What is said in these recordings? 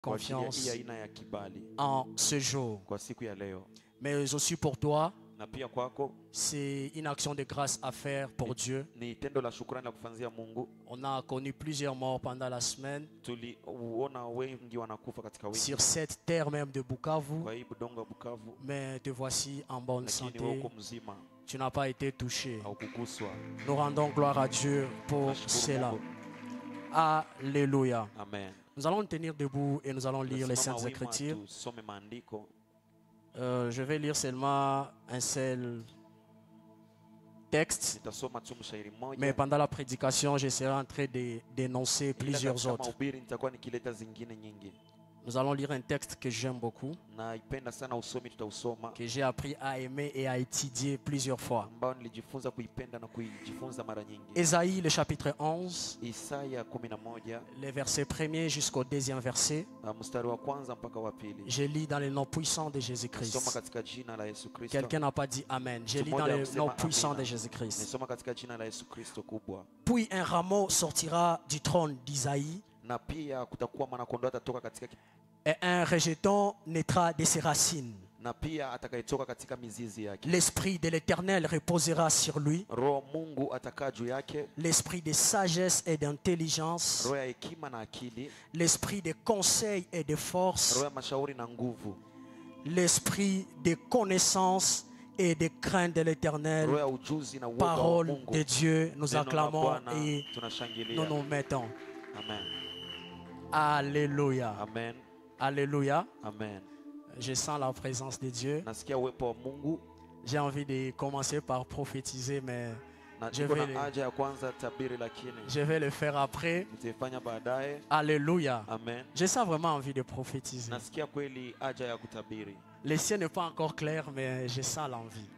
confiance en ce jour. Mais aussi pour toi, c'est une action de grâce à faire pour Dieu. On a connu plusieurs morts pendant la semaine sur cette terre même de Bukavu, mais te voici en bonne santé. Tu n'as pas été touché. Nous rendons gloire à Dieu pour cela. Alléluia. Amen. Nous allons nous tenir debout et nous allons lire les Saintes Écritures. Je vais lire seulement un seul texte, mais pendant la prédication, je serai en train de d'énoncer plusieurs autres. Nous allons lire un texte que j'aime beaucoup, que j'ai appris à aimer et à étudier plusieurs fois. Ésaïe, le chapitre 11, les versets 1er jusqu'au 2e verset. Je lis dans le nom puissant de Jésus-Christ. Quelqu'un n'a pas dit Amen. Je lis dans le nom puissant de Jésus-Christ. Puis un rameau sortira du trône d'Isaïe, et un rejeton naîtra de ses racines. L'esprit de l'Éternel reposera sur lui, l'esprit de sagesse et d'intelligence, l'esprit de conseil et de force, l'esprit de connaissance et de crainte de l'Éternel. Parole de Dieu, nous acclamons et nous nous mettons. Amen. Alléluia. Amen. Alléluia. Amen. Je sens la présence de Dieu. J'ai envie de commencer par prophétiser, mais je vais le faire après. Alléluia. Amen. J'ai ça vraiment envie de prophétiser. Le ciel n'est pas encore clair, mais j'ai ça l'envie.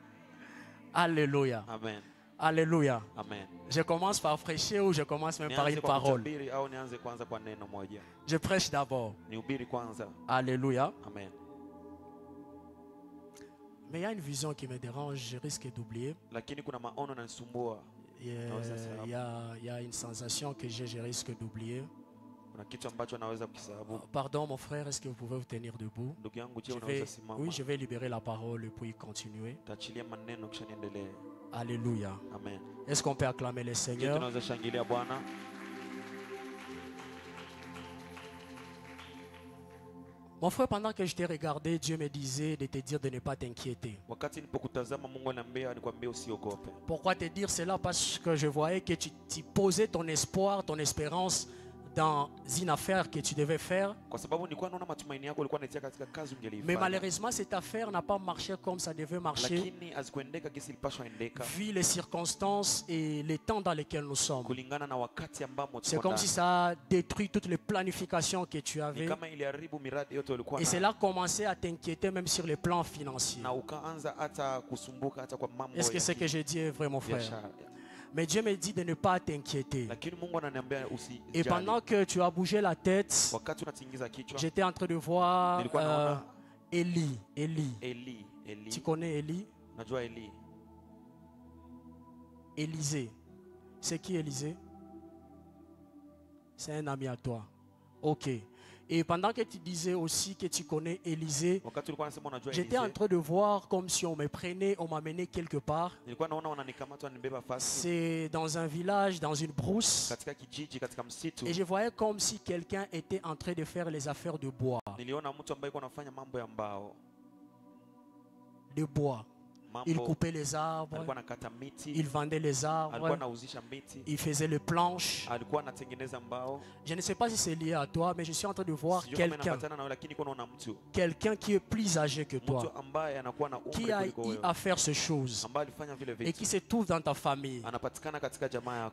Alléluia. Amen. Alléluia. Amen. Je commence par prêcher ou je commence même par une parole? Je prêche d'abord. Alléluia. Amen. Mais il y a une vision qui me dérange, je risque d'oublier. Il y a une sensation que je risque d'oublier. Pardon mon frère, est-ce que vous pouvez vous tenir debout? Je vais libérer la parole et puis continuer. Alléluia. Amen. Est-ce qu'on peut acclamer le Seigneur? Mon frère, pendant que je t'ai regardé, Dieu me disait de te dire de ne pas t'inquiéter. Pourquoi te dire cela? Parce que je voyais que tu posais ton espoir, ton espérance dans une affaire que tu devais faire. Mais malheureusement, cette affaire n'a pas marché comme ça devait marcher, vu les circonstances et les temps dans lesquels nous sommes. C'est comme si ça a détruit toutes les planifications que tu avais. Et cela a commencé à t'inquiéter même sur les plans financiers. Est-ce que ce que je dis est vrai, mon frère? Mais Dieu me dit de ne pas t'inquiéter. Et pendant que tu as bougé la tête, j'étais en train de voir Élie. Tu connais Élie? Élisée. C'est qui Élisée? C'est un ami à toi. Ok. Et pendant que tu disais aussi que tu connais Élisée, j'étais en train de voir comme si on me prenait, on m'amenait quelque part. C'est dans un village, dans une brousse. Et je voyais comme si quelqu'un était en train de faire les affaires de bois. De bois. Il coupait les arbres, il vendait les arbres, il faisait les planches. Je ne sais pas si c'est lié à toi, mais je suis en train de voir quelqu'un qui est plus âgé que toi, qui a eu à faire ces choses et qui se trouve dans ta famille.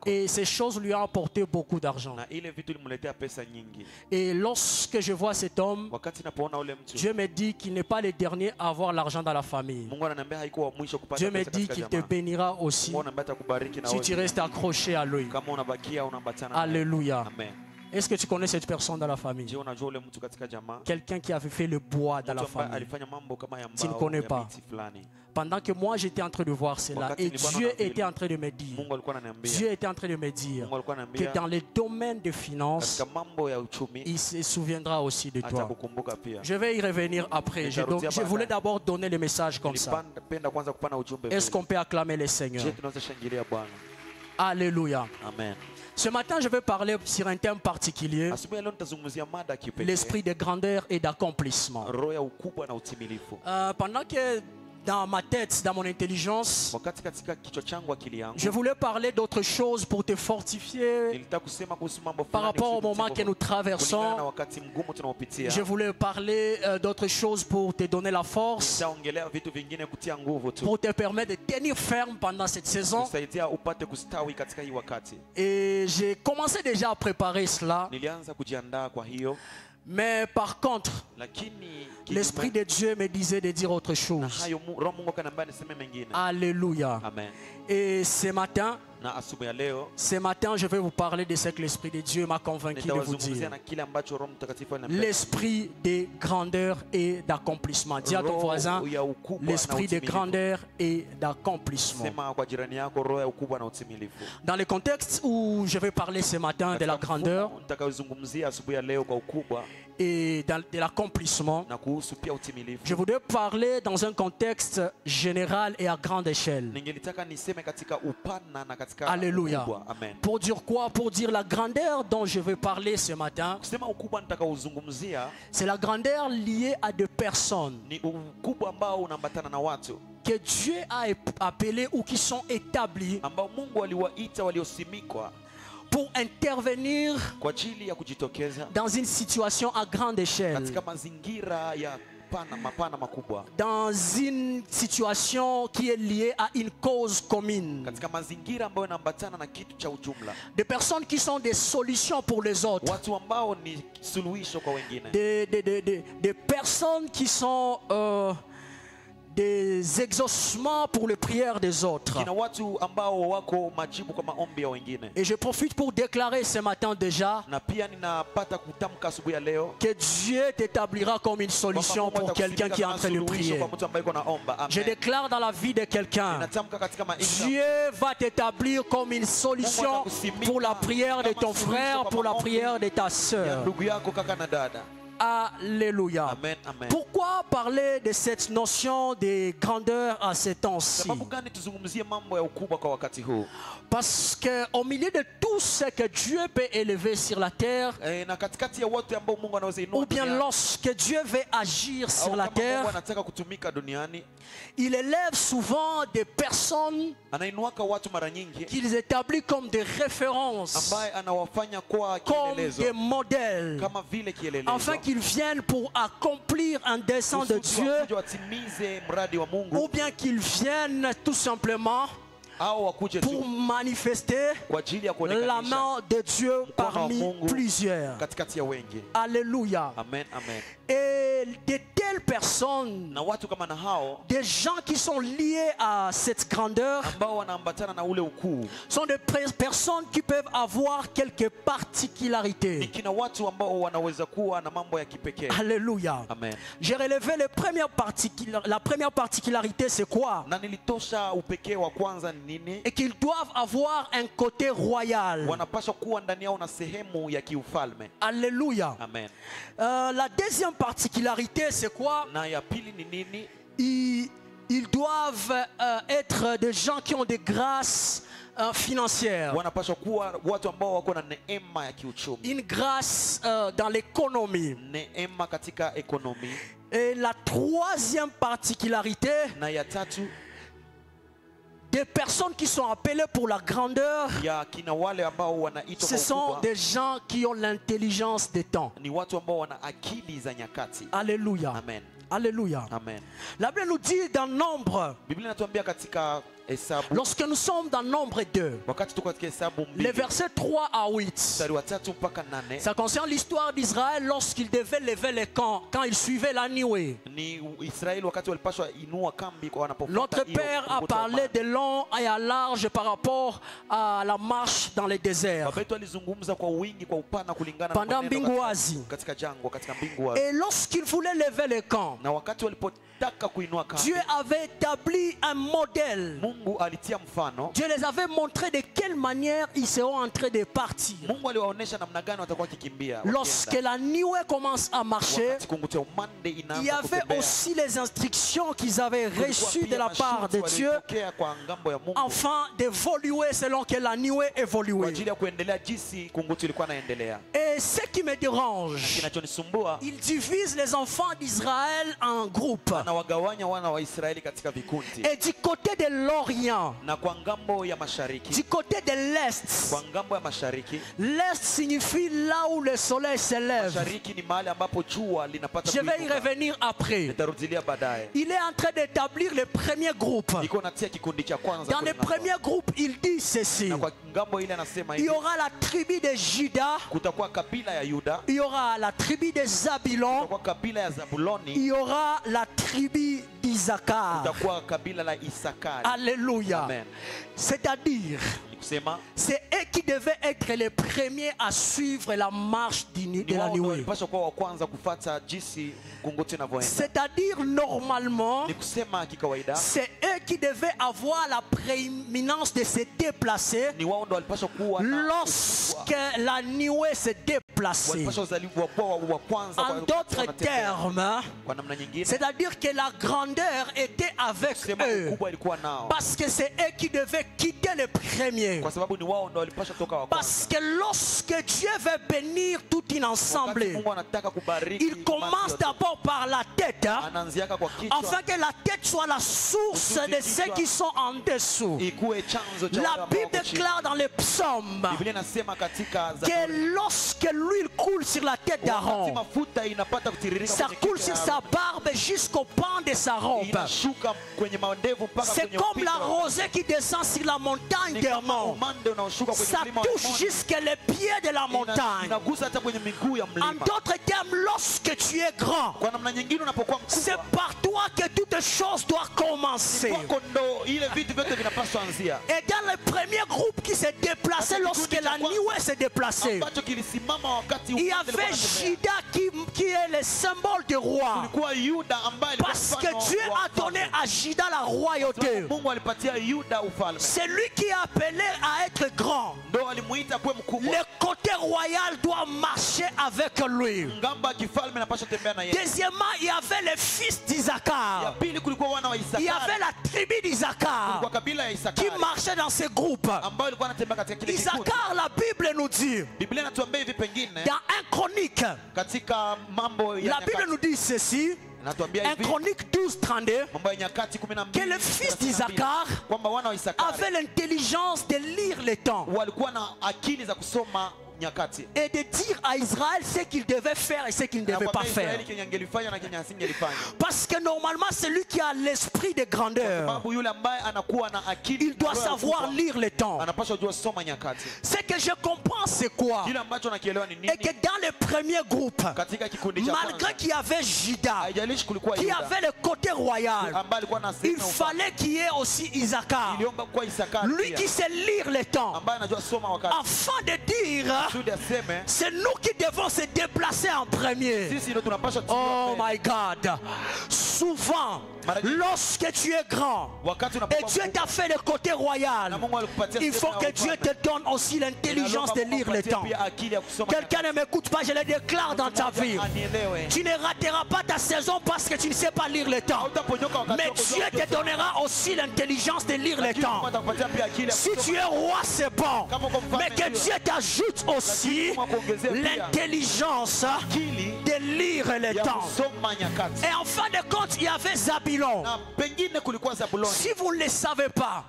Et ces choses lui ont apporté beaucoup d'argent. Et lorsque je vois cet homme, Dieu me dit qu'il n'est pas le dernier à avoir l'argent dans la famille. Dieu me dit qu'il te bénira aussi si tu restes accroché à lui. Alléluia. Est-ce que tu connais cette personne dans la famille? Quelqu'un qui avait fait le bois dans la famille. Tu ne connais pas. Pendant que moi j'étais en train de voir cela, et Dieu était en train de me dire, que dans le domaine des finances, il se souviendra aussi de toi. Je vais y revenir après. Je voulais d'abord donner le message comme ça. Est-ce qu'on peut acclamer le Seigneur? Alléluia. Amen. Ce matin, je vais parler sur un thème particulier, l'esprit de grandeur et d'accomplissement. Pendant que dans ma tête, dans mon intelligence, je voulais parler d'autre chose pour te fortifier par rapport au moment que nous traversons. Je voulais parler d'autre chose pour te donner la force, pour te permettre de tenir ferme pendant cette saison. Et j'ai commencé déjà à préparer cela. Mais par contre, l'Esprit de Dieu me disait de dire autre chose. Alléluia. Amen. Et ce matin, je vais vous parler de ce que l'Esprit de Dieu m'a convaincu de vous dire. L'esprit de grandeur et d'accomplissement. Dis à ton voisin, l'esprit de grandeur et d'accomplissement. Dans le contexte où je vais parler ce matin de la grandeur et de l'accomplissement, je voudrais parler dans un contexte général et à grande échelle. Alléluia. Amen. Pour dire quoi? Pour dire la grandeur dont je vais parler ce matin. C'est la grandeur liée à des personnes que Dieu a appelées ou qui sont établies pour intervenir dans une situation à grande échelle, dans une situation qui est liée à une cause commune, des personnes qui sont des solutions pour les autres, des personnes qui sont des exaucements pour les prières des autres. Et je profite pour déclarer ce matin déjà que Dieu t'établira comme une solution pour quelqu'un qui est en train de prier. Je déclare dans la vie de quelqu'un, Dieu va t'établir comme une solution pour la prière de ton frère, pour la prière de ta sœur. Alléluia. Amen, amen. Pourquoi parler de cette notion de grandeur à ces temps-ci? Parce qu'au milieu de tout ce que Dieu peut élever sur la terre, ou bien lorsque Dieu veut agir sur la terre, il élève souvent des personnes qu'il établit comme des références, comme des modèles, afin qu'ils viennent pour accomplir un dessein de Dieu, ou bien qu'ils viennent tout simplement pour manifester la main de Dieu parmi plusieurs. Alléluia. Amen, amen. Et de telles personnes, des gens qui sont liés à cette grandeur, sont des personnes qui peuvent avoir quelques particularités. Alléluia. Amen. J'ai relevé la première particularité, c'est quoi? Et qu'ils doivent avoir un côté royal. Alléluia. Amen. La deuxième particularité, c'est quoi? Ils doivent être des gens qui ont des grâces financières. Une grâce dans l'économie. Et la troisième particularité, des personnes qui sont appelées pour la grandeur, ce sont des gens qui ont l'intelligence des temps. Alléluia. Amen. Alléluia. Amen. La Bible nous dit dans Nombre, Lorsque nous sommes dans Nombre 2, les versets 3 à 8, ça concerne l'histoire d'Israël lorsqu'il devait lever les camps, quand il suivait la nuée. Notre Père a parlé de long et à large par rapport à la marche dans les déserts pendant Mbinguazi. Et lorsqu'il voulait lever les camps, Dieu avait établi un modèle. Dieu les avait montré de quelle manière ils seront en train de partir. Lorsque la nuée commence à marcher, il y avait aussi les instructions qu'ils avaient reçues de la part de Dieu afin d'évoluer selon que la nuée évoluait. Et ce qui me dérange, il divise les enfants d'Israël en groupes. Et du côté de l'Orient, du côté de l'Est, l'Est signifie là où le soleil se lève. Je vais y revenir après. Il est en train d'établir le premier groupe. Dans le premier groupe, il dit ceci: il y aura la tribu de Juda, il y aura la tribu de Zabulon, il y aura la tribu d'Isaacar. Alléluia. C'est-à-dire, c'est eux qui devaient être les premiers à suivre la marche de la nuée. C'est-à-dire, normalement, c'est eux qui devaient avoir la prééminence de se déplacer lorsque la nuée se déplaçait. En d'autres termes, c'est-à-dire que la grandeur était avec eux, parce que c'est eux qui devaient quitter les premiers. Parce que lorsque Dieu veut bénir toute une assemblée, il commence d'abord par la tête, afin que la tête soit la source de ceux qui sont en dessous. La Bible déclare dans les psaumes que lorsque l'huile coule sur la tête d'Aaron, ça coule sur sa barbe jusqu'au pan de sa robe. C'est comme la rosée qui descend sur la montagne d'Hermon. Ça touche jusqu'à les pieds de la montagne. En d'autres termes, lorsque tu es grand, c'est par toi que toutes choses doivent commencer. Et dans le premier groupe qui s'est déplacé lorsque la nuée s'est déplacée, il y avait Juda qui est le symbole du roi. Parce que Dieu a donné à Juda la royauté. C'est lui qui est appelé à être grand. Le côté royal doit marcher avec lui. Deuxièmement, il y avait les fils d'Isaacar. Il y avait la tribu d'Isaacar qui marchait dans ce groupe. Isaacar, la Bible nous dit, dans 1 Chronique, la Bible nous dit ceci. 1 Chronique 12, 32, que le fils d'Isaacar avait l'intelligence de lire les temps et de dire à Israël ce qu'il devait faire et ce qu'il ne devait pas faire. Parce que normalement, celui qui a l'esprit de grandeur, il doit savoir lire les temps. Ce que je comprends, c'est quoi? Et que dans le premier groupe, malgré qu'il y avait Juda, qui avait le côté royal, il fallait qu'il y ait aussi Isaacar, lui qui sait lire les temps, afin de dire: c'est nous qui devons se déplacer en premier. Oh my God. Souvent, lorsque tu es grand et Dieu t'a fait le côté royal, il faut que Dieu te donne aussi l'intelligence de lire les temps. Quelqu'un ne m'écoute pas, je le déclare dans ta vie. Tu ne rateras pas ta saison parce que tu ne sais pas lire les temps. Mais Dieu te donnera aussi l'intelligence de lire les temps. Si tu es roi, c'est bon. Mais que Dieu t'ajoute aussi l'intelligence de lire les temps. Et en fin de compte, il y avait Zabulon. Si vous ne le savez pas,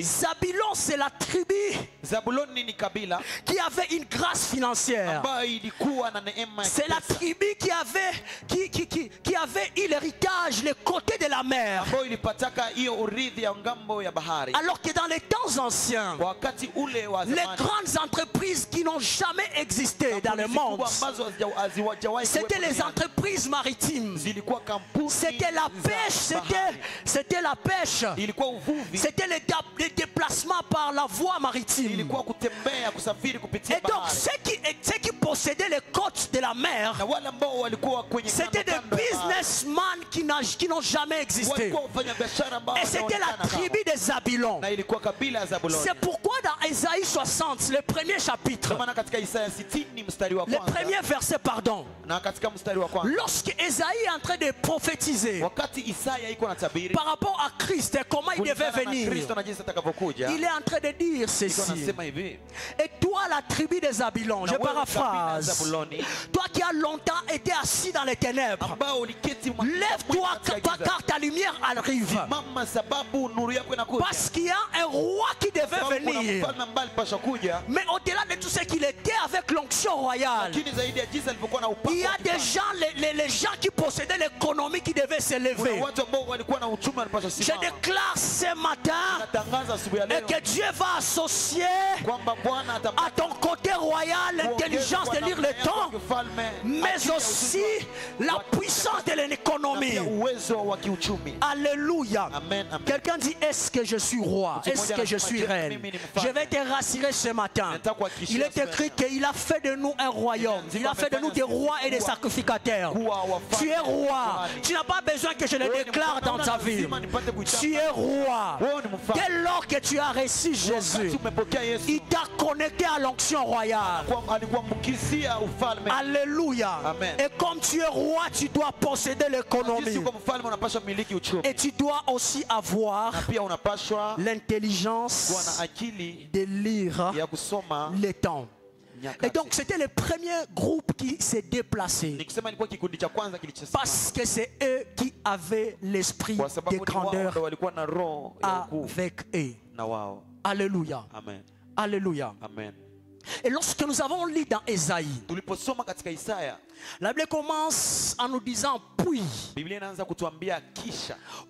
Zabulon, c'est la tribu qui avait une grâce financière. C'est la tribu qui avait eu l'héritage partage les côtés de la mer. Alors que dans les temps anciens, les grandes entreprises qui n'ont jamais existé dans le monde, c'était les entreprises maritimes. C'était la pêche, c'était la pêche. C'était les déplacements par la voie maritime. Et donc ceux qui possédaient les côtes de la mer, c'était des businessmen qui n'ont jamais existé. Et c'était la tribu des Zabulon. C'est pourquoi dans Ésaïe 60, le premier chapitre, le premier verset, pardon, lorsque Ésaïe est en train de prophétiser par rapport à Christ et comment il devait venir, il est en train de dire ceci. Et toi, la tribu des Zabulon, je paraphrase, toi qui as longtemps été assis dans les ténèbres, lève-toi car ta lumière arrive. Parce qu'il y a un roi qui devait venir. Mais au-delà de tout ce qu'il était avec l'onction royale, il y a des gens, les gens qui possédaient l'économie qui devaient s'élever. Je déclare ce matin et que Dieu va associer à ton côté royal l'intelligence de lire le temps, mais aussi la puissance de l'économie. Alléluia. Quelqu'un dit, est-ce que je suis roi? Est-ce que je suis reine? Je vais te rassurer ce matin. Il est écrit qu'il a fait de nous un royaume. Il a fait de nous des rois et des sacrificateurs. Tu es roi. Tu n'as pas besoin que je le déclare dans ta vie. Tu es roi. Dès lors que tu as reçu Jésus, il t'a connecté à l'onction royale. Alléluia. Et comme tu es roi, tu dois posséder l'économie. Et tu dois aussi avoir l'intelligence de lire les temps. Et donc c'était le premier groupe qui s'est déplacé, parce que c'est eux qui avaient l'esprit de grandeur avec eux. Alléluia. Alléluia. Et lorsque nous avons lu dans Ésaïe, la Bible commence en nous disant puis.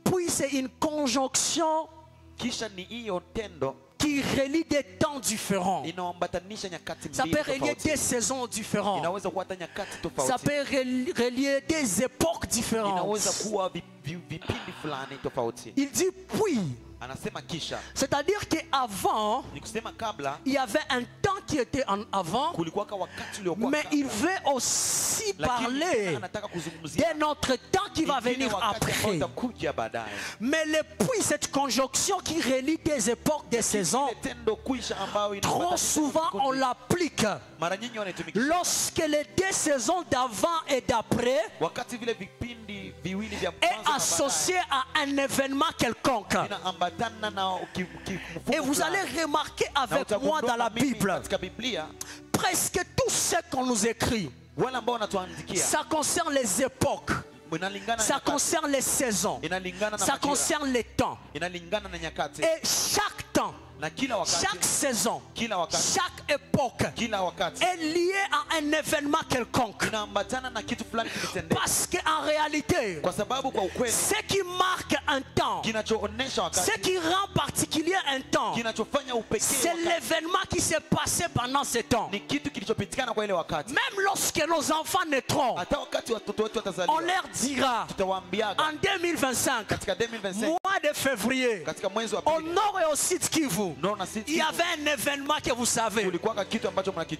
Puis c'est une conjonction qui relie des temps différents. Ça peut relier des saisons différentes. Ça peut relier des époques différentes. Il dit puis. C'est-à-dire qu'avant, il y avait un temps qui était en avant, mais il veut aussi parler de notre temps qui va venir après. Mais le puis, cette conjonction qui relie des époques, des saisons, trop souvent on l'applique lorsque les deux saisons d'avant et d'après est associé à un événement quelconque. Et vous allez remarquer avec moi dans la Bible, presque tout ce qu'on nous écrit, ça concerne les époques, ça concerne les saisons, ça concerne les temps. Et chaque temps, chaque saison, chaque époque est liée à un événement quelconque. Parce qu'en réalité, ce qui marque un temps, ce qui rend particulier un temps, c'est l'événement qui s'est passé pendant ce temps. Même lorsque nos enfants naîtront, on leur dira en 2025, mois de février, au nord et au sud Kivu, il y avait un événement que vous savez.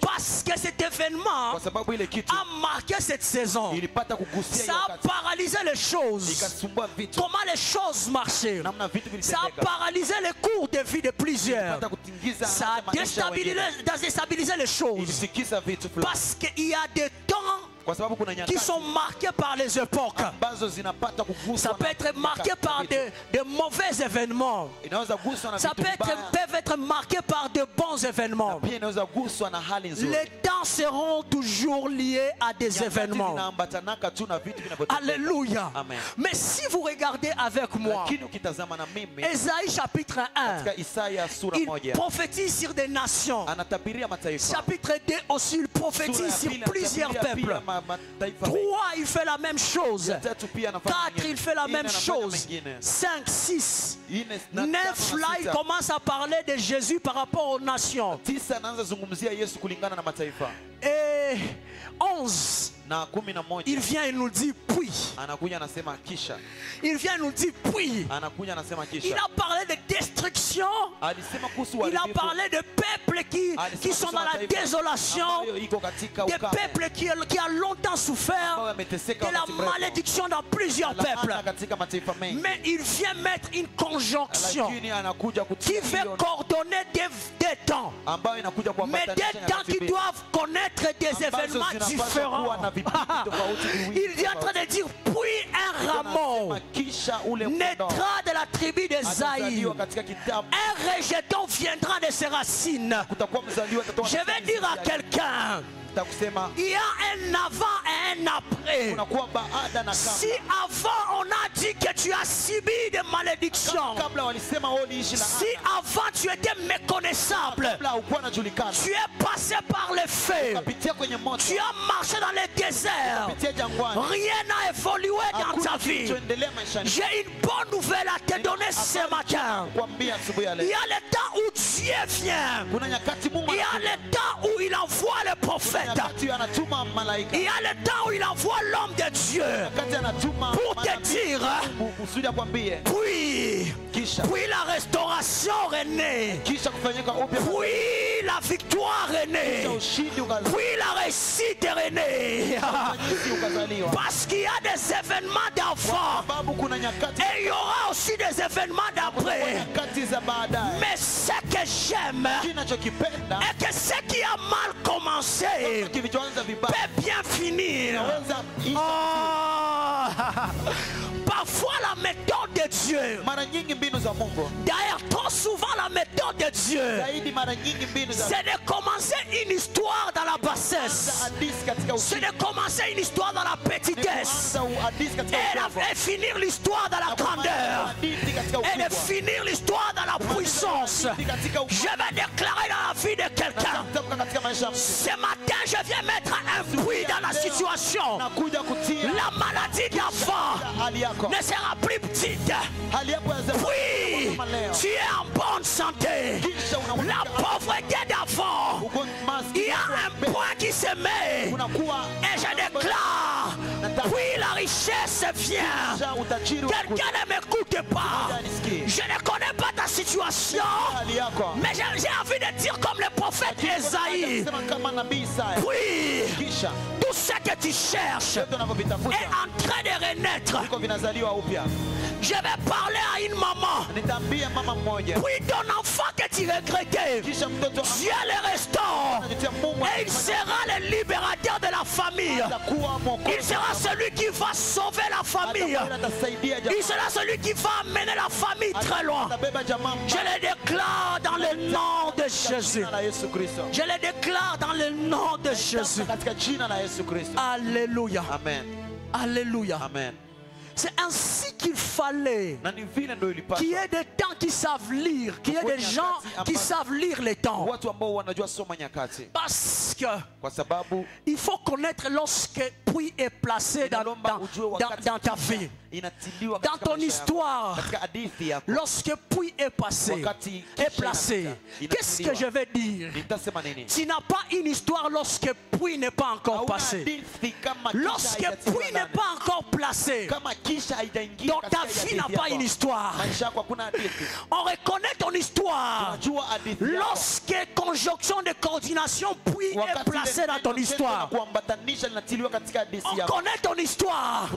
Parce que cet événement a marqué cette saison. Ça a paralysé les choses. Comment les choses marchaient. Ça a paralysé les cours de vie de plusieurs. Ça a déstabilisé les choses. Parce qu'il y a des temps qui sont marqués par les époques. Ça peut être marqué par de mauvais événements. Ça peut être marqué par de bons événements. Les temps seront toujours liés à des événements. Alléluia. Mais si vous regardez avec moi Ésaïe chapitre 1, il prophétise sur des nations. Chapitre 2 aussi, il prophétise sur plusieurs peuples. 3, il fait la même chose. 4, il fait la même chose. 5, 6, 9, là, il commence à parler de Jésus par rapport aux nations. Et 11, il vient et nous dit puis. Il vient et nous dit puis. Il a parlé de destruction. Il a parlé de peuples qui sont dans la désolation. Des peuples qui ont longtemps souffert de la malédiction dans plusieurs peuples. Mais il vient mettre une conjonction qui veut coordonner des temps. Mais des temps qui doivent connaître des événements différents. Il est en train de dire puis un rameau naîtra de la tribu d'Esaïe. Un rejeton viendra de ses racines. Je vais dire à quelqu'un, il y a un avant et un après. Si avant on a dit que tu as subi des malédictions, si avant tu étais méconnaissable, tu es passé par les feux, tu as marché dans les déserts, rien n'a évolué dans ta vie. J'ai une bonne nouvelle à te donner ce matin. Il y a le temps où Dieu vient, il y a le temps où il envoie le prophète. Il y a le temps où il envoie l'homme de Dieu pour te dire puis la restauration est née, puis la victoire est née, puis la réussite est née. Parce qu'il y a des événements d'avant et il y aura aussi des événements d'après. Mais ce que j'aime est que ce qui a mal commencé peut bien finir. Parfois la méthode de Dieu, d'ailleurs trop souvent la méthode de Dieu, c'est de commencer une histoire dans la bassesse, c'est de commencer une histoire dans la petitesse et finir l'histoire dans la grandeur et de finir l'histoire dans la puissance. Je vais déclarer dans la vie de quelqu'un, ce matin je viens mettre un bruit dans la situation. La maladie d'avant ne sera plus petite. Oui, tu es en bonne santé. La pauvreté d'avant, il y a un point qui se met et je déclare, oui, la richesse vient. Quelqu'un ne m'écoute pas. Je ne connais pas ta situation, mais j'ai envie de dire comme le prophète Esaïe, oui, tout ce que tu cherches est en train de renaître. Je vais parler à une maman. Puis ton enfant que tu regrettais, Dieu le restaure. Et il sera le libérateur de la famille. Il sera celui qui va sauver la famille. Il sera celui qui va amener la famille très loin. Je le déclare dans le nom de Jésus. Je le déclare dans le nom de Jésus. Alléluia. Amen. Alléluia. Amen. C'est ainsi qu'il fallait qu'il y ait des temps qui savent lire, qu'il y ait des gens qui savent lire les temps. Parce que il faut connaître lorsque puis est placé dans ta vie. Dans ton histoire, lorsque puis est passé, est placé, qu'est-ce que je vais dire? Tu n'as pas une histoire lorsque puis n'est pas encore passé. Lorsque puis n'est pas encore placé, donc ta vie n'a pas une histoire. On reconnaît ton histoire lorsque conjonction de coordination puis est placée dans ton histoire. On connaît ton histoire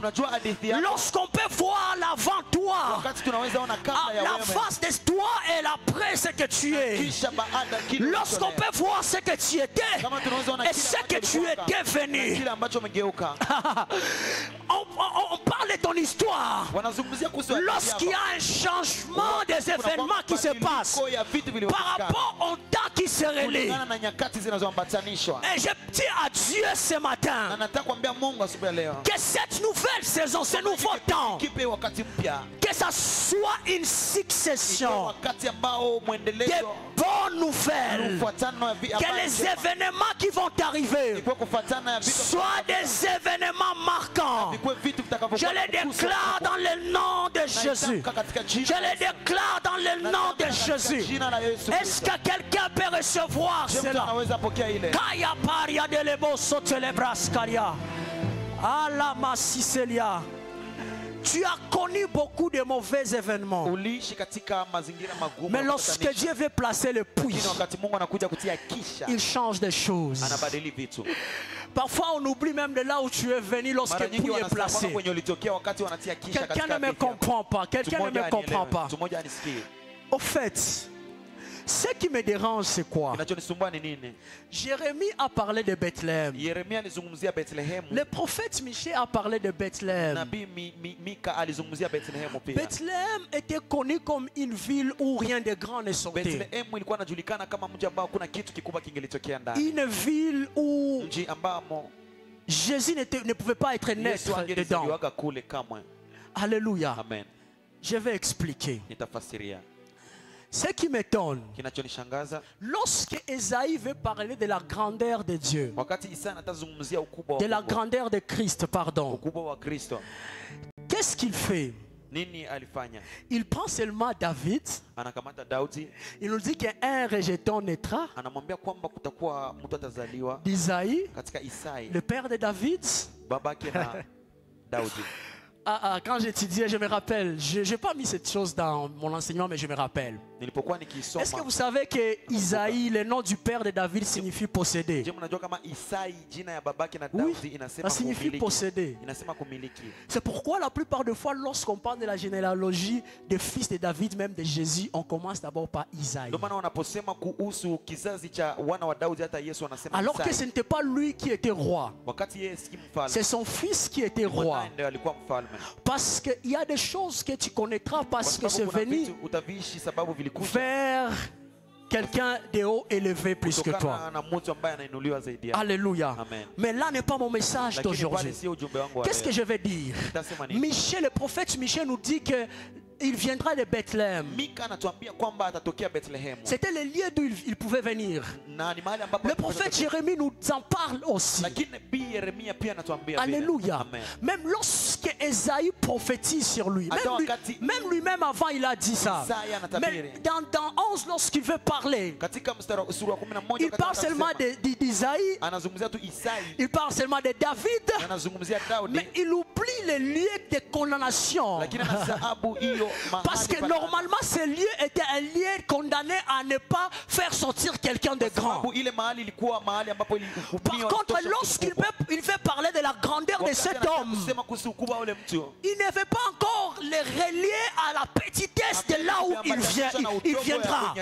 lorsqu'on peut voir l'avant toi, la face de toi et l'après ce que tu es. Lorsqu'on peut voir ce que tu étais et ce que tu es devenu. On parle de ton histoire lorsqu'il y a un changement des événements qui se passent par rapport au temps qui se relie. Et je dis à Dieu ce matin que cette nouvelle saison, ce nouveau temps, que ça soit une succession de bonnes nouvelles, que les événements qui vont arriver soient des événements marquants. Je les déclare dans le nom de Jésus. Je les déclare dans le nom de Jésus. Est-ce que quelqu'un peut recevoir cela? Kaya paria de lebo sotelebraskaria. Ala masiselia. Tu as connu beaucoup de mauvais événements. Mais lorsque Dieu veut placer le puits, il change des choses. Parfois on oublie même de là où tu es venu lorsque le puits est placé. Quelqu'un ne me comprend pas. Quelqu'un ne me comprend pas. Au fait, ce qui me dérange, c'est quoi? Jérémie a parlé de Bethléem. Le prophète Michée a parlé de Bethléem. Bethléem était connu comme une ville où rien de grand ne sortait. Une ville où Jésus ne pouvait pas être naître dedans. Alléluia. Amen. Je vais expliquer. Ce qui m'étonne, lorsque Esaïe veut parler de la grandeur de Dieu, de la grandeur de Christ, pardon, qu'est-ce qu'il fait? Il prend seulement David. Il nous dit qu'un rejeton naîtra d'Isaïe, le père de David. Quand j'étudiais, je me rappelle, je n'ai pas mis cette chose dans mon enseignement, mais je me rappelle. Est-ce que vous savez que Isaïe, le nom du père de David, signifie posséder? Oui, ça signifie posséder. C'est pourquoi la plupart des fois, lorsqu'on parle de la généalogie des fils de David, même de Jésus, on commence d'abord par Isaïe. Alors que ce n'était pas lui qui était roi. C'est son fils qui était roi. Parce qu'il y a des choses que tu connaîtras parce que c'est venu vers quelqu'un de haut élevé plus que toi. Alléluia. Amen. Mais là n'est pas mon message d'aujourd'hui. Qu'est-ce que je vais dire? Michée, le prophète Michée nous dit que il viendra de Bethléem. C'était le lieu d'où il pouvait venir. Le prophète Jérémie nous en parle aussi. Alléluia. Amen. Même lorsque Esaïe prophétise sur lui, même lui-même avant il a dit ça. Mais dans 11, lorsqu'il veut parler, il parle seulement d'Isaïe, il parle seulement de David, mais il oublie les lieux de condamnation. Parce que normalement ce lieu était un lieu condamné à ne pas faire sortir quelqu'un de grand. Par contre, lorsqu'il veut parler de la grandeur de cet homme, il ne veut pas encore le relier à la petitesse de là où il viendra.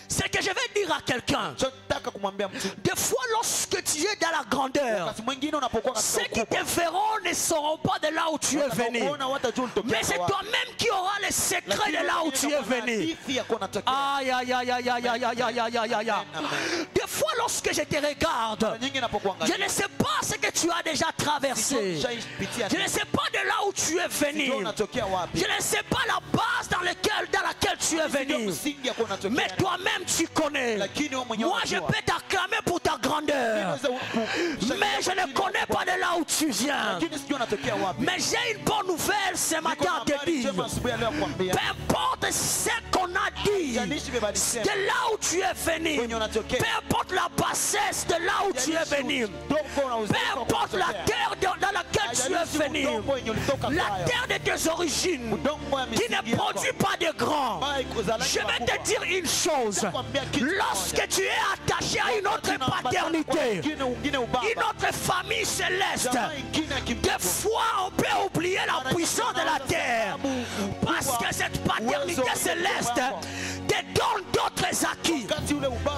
C'est que je vais dire à quelqu'un, des fois lorsque tu es dans la grandeur, ceux qui te verront ne sauront pas de là où tu es venu. Mais c'est toi-même qui auras les secrets de là où tu es venu. Aïe, aïe, aïe, aïe, aïe, aïe, aïe, aïe, aïe, aïe. Des fois lorsque je te regarde, je ne sais pas ce que tu as déjà traversé. Je ne sais pas de là où tu es venu. Je ne sais pas la base dans laquelle tu es venu. Mais toi-même tu connais. Moi je peux t'acclamer pour ta grandeur. Mais je ne connais pas de là où tu viens. Mais j'ai une bonne nouvelle ce matin à te dire. Peu importe ce qu'on a dit, de là où tu es venu, peu importe la bassesse de là où tu es venu, peu importe la terre dans laquelle tu es venu, la terre de tes origines, qui ne produit pas de grands. Je vais te dire une chose, lorsque tu es attaché à une autre paternité, une autre famille céleste, des fois on peut oublier la puissance de la terre, parce que cette paternité céleste te donne d'autres acquis.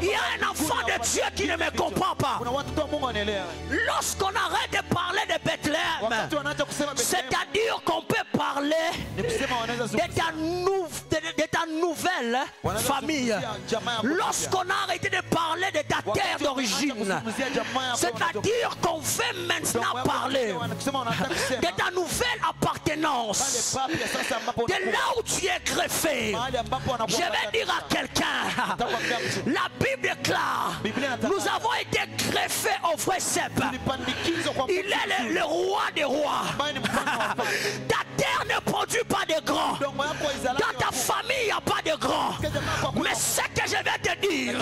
Il y a un enfant de Dieu qui ne me comprend pas. Lorsqu'on arrête de parler de Bethléem, c'est-à-dire qu'on peut parler de ta ta nouvelle famille. Lorsqu'on a arrêté de parler de ta terre d'origine, c'est-à-dire qu'on veut maintenant parler de ta nouvelle appartenance, de là où tu es greffé. Je vais dire à quelqu'un, la Bible déclare, nous avons été greffés au vrai cep. Il est le roi des rois. Ta terre ne produit pas de grands. Dans ta famille, il n'y a pas de grands. Mais ce que je vais te dire,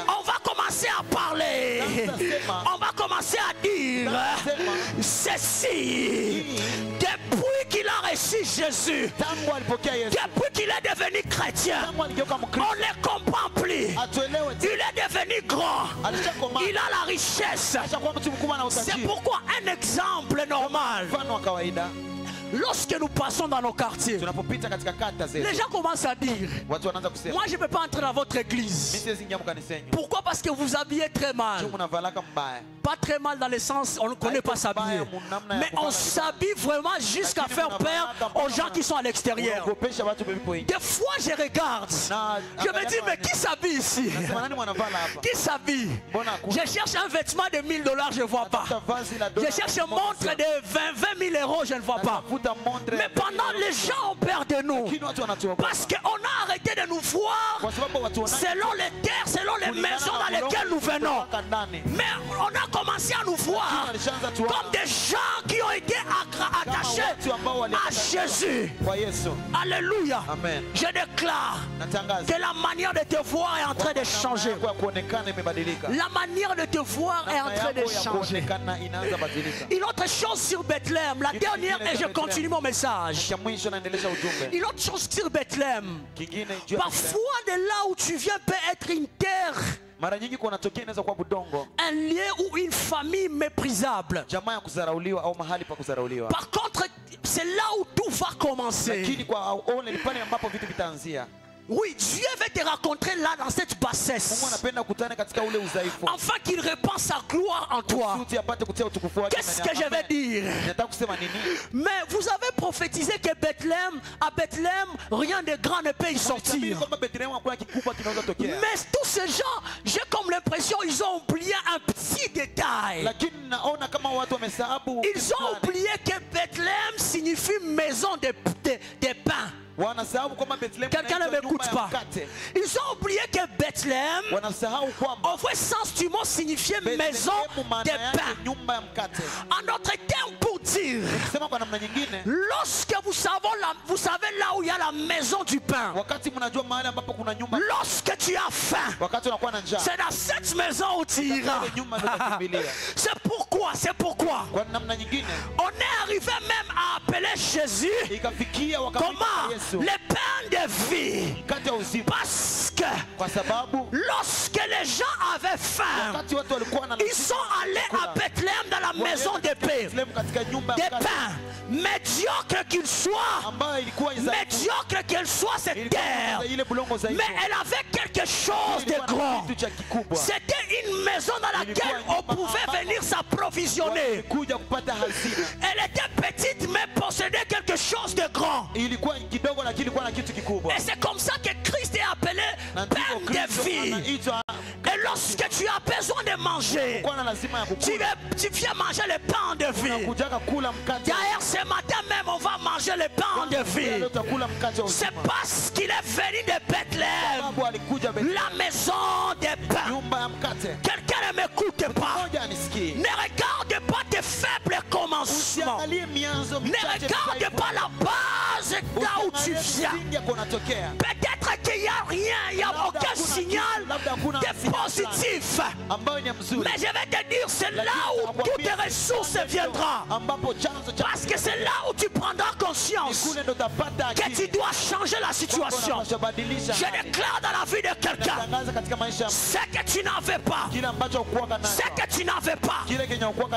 on va commencer à parler. On va commencer à dire ceci. Depuis qu'il a reçu Jésus, depuis qu'il est devenu chrétien, on ne le comprend plus. Il est devenu grand. Il a la richesse. C'est pourquoi un exemple normal, lorsque nous passons dans nos quartiers, les gens commencent à dire, moi je ne peux pas entrer dans votre église. Pourquoi? Parce que vous habillez très mal. Pas très mal dans le sens, on ne connaît pas s'habiller. Mais on s'habille vraiment jusqu'à faire peur aux gens qui sont à l'extérieur. Des fois je regarde, je me dis, mais qui s'habille ici? Qui s'habille? Je cherche un vêtement de $1000, je ne vois pas. Je cherche une montre de 20 000 euros, je ne vois pas. Mais pendant les gens ont peur de nous, parce qu'on a arrêté de nous voir selon les terres, selon les maisons dans lesquelles nous venons. Mais on a commencé à nous voir comme des gens qui ont été attachés à Jésus. Alléluia. Je déclare que la manière de te voir est en train de changer. La manière de te voir est en train de changer. Une autre chose sur Bethléem, la dernière, et je continue mon message. Une autre chose sur Bethléem, parfois de là où tu viens peut être une terre, un lieu ou une famille méprisable. Par contre, c'est là où tout va commencer. Oui, Dieu veut te rencontrer là dans cette bassesse, afin qu'il répand sa gloire en toi. Qu'est-ce que je vais dire? Mais vous avez prophétisé que à Bethléem, rien de grand ne peut y sortir. Mais tous ces gens, j'ai comme l'impression qu'ils ont oublié un petit détail. Ils ont oublié que Bethléem signifie maison de pain. Quelqu'un ne m'écoute pas. Ils ont oublié que Bethléem, au vrai sens du mot, signifiait maison de pain. En notre terme, pour dire, lorsque vous savez là où il y a la maison du pain, lorsque tu as faim, c'est dans cette maison où tu iras. C'est pourquoi on est arrivé même à appeler Jésus comment? Le pain de vie. Parce que lorsque les gens avaient faim, ils sont allés à Bethléem dans la maison de paix. Des pains, médiocre qu'il soit, cette terre, mais elle avait quelque chose de grand. C'était une maison dans laquelle on pouvait venir s'approvisionner. Elle était petite mais possédait quelque chose de grand. Et c'est comme ça que Christ est appelé pain de vie. Et lorsque tu as besoin de manger, tu viens manger le pain de vie. D'ailleurs, ce matin même, on va manger le pain de vie. C'est parce qu'il est venu de Bethléem, la maison des pains. Quelqu'un ne m'écoute pas. Ne regarde pas tes faibles commencements. Ne regarde pas la base là où tu viens. Peut-être qu'il n'y a rien, il n'y a aucun signal de positif. Mais je vais te dire, c'est là où toutes tes ressources viendront. Parce que c'est là où tu prendras conscience que tu dois changer la situation. Je déclare dans la vie de quelqu'un, Ce que tu n'avais pas, ce que tu n'avais pas,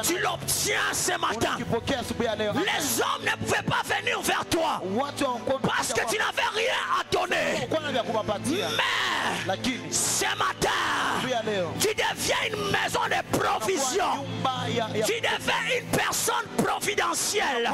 tu l'obtiens ce matin. Les hommes ne pouvaient pas venir vers toi parce que tu n'avais rien à donner. Mais ce matin, tu deviens une maison de provision. Tu deviens une personne providentielle.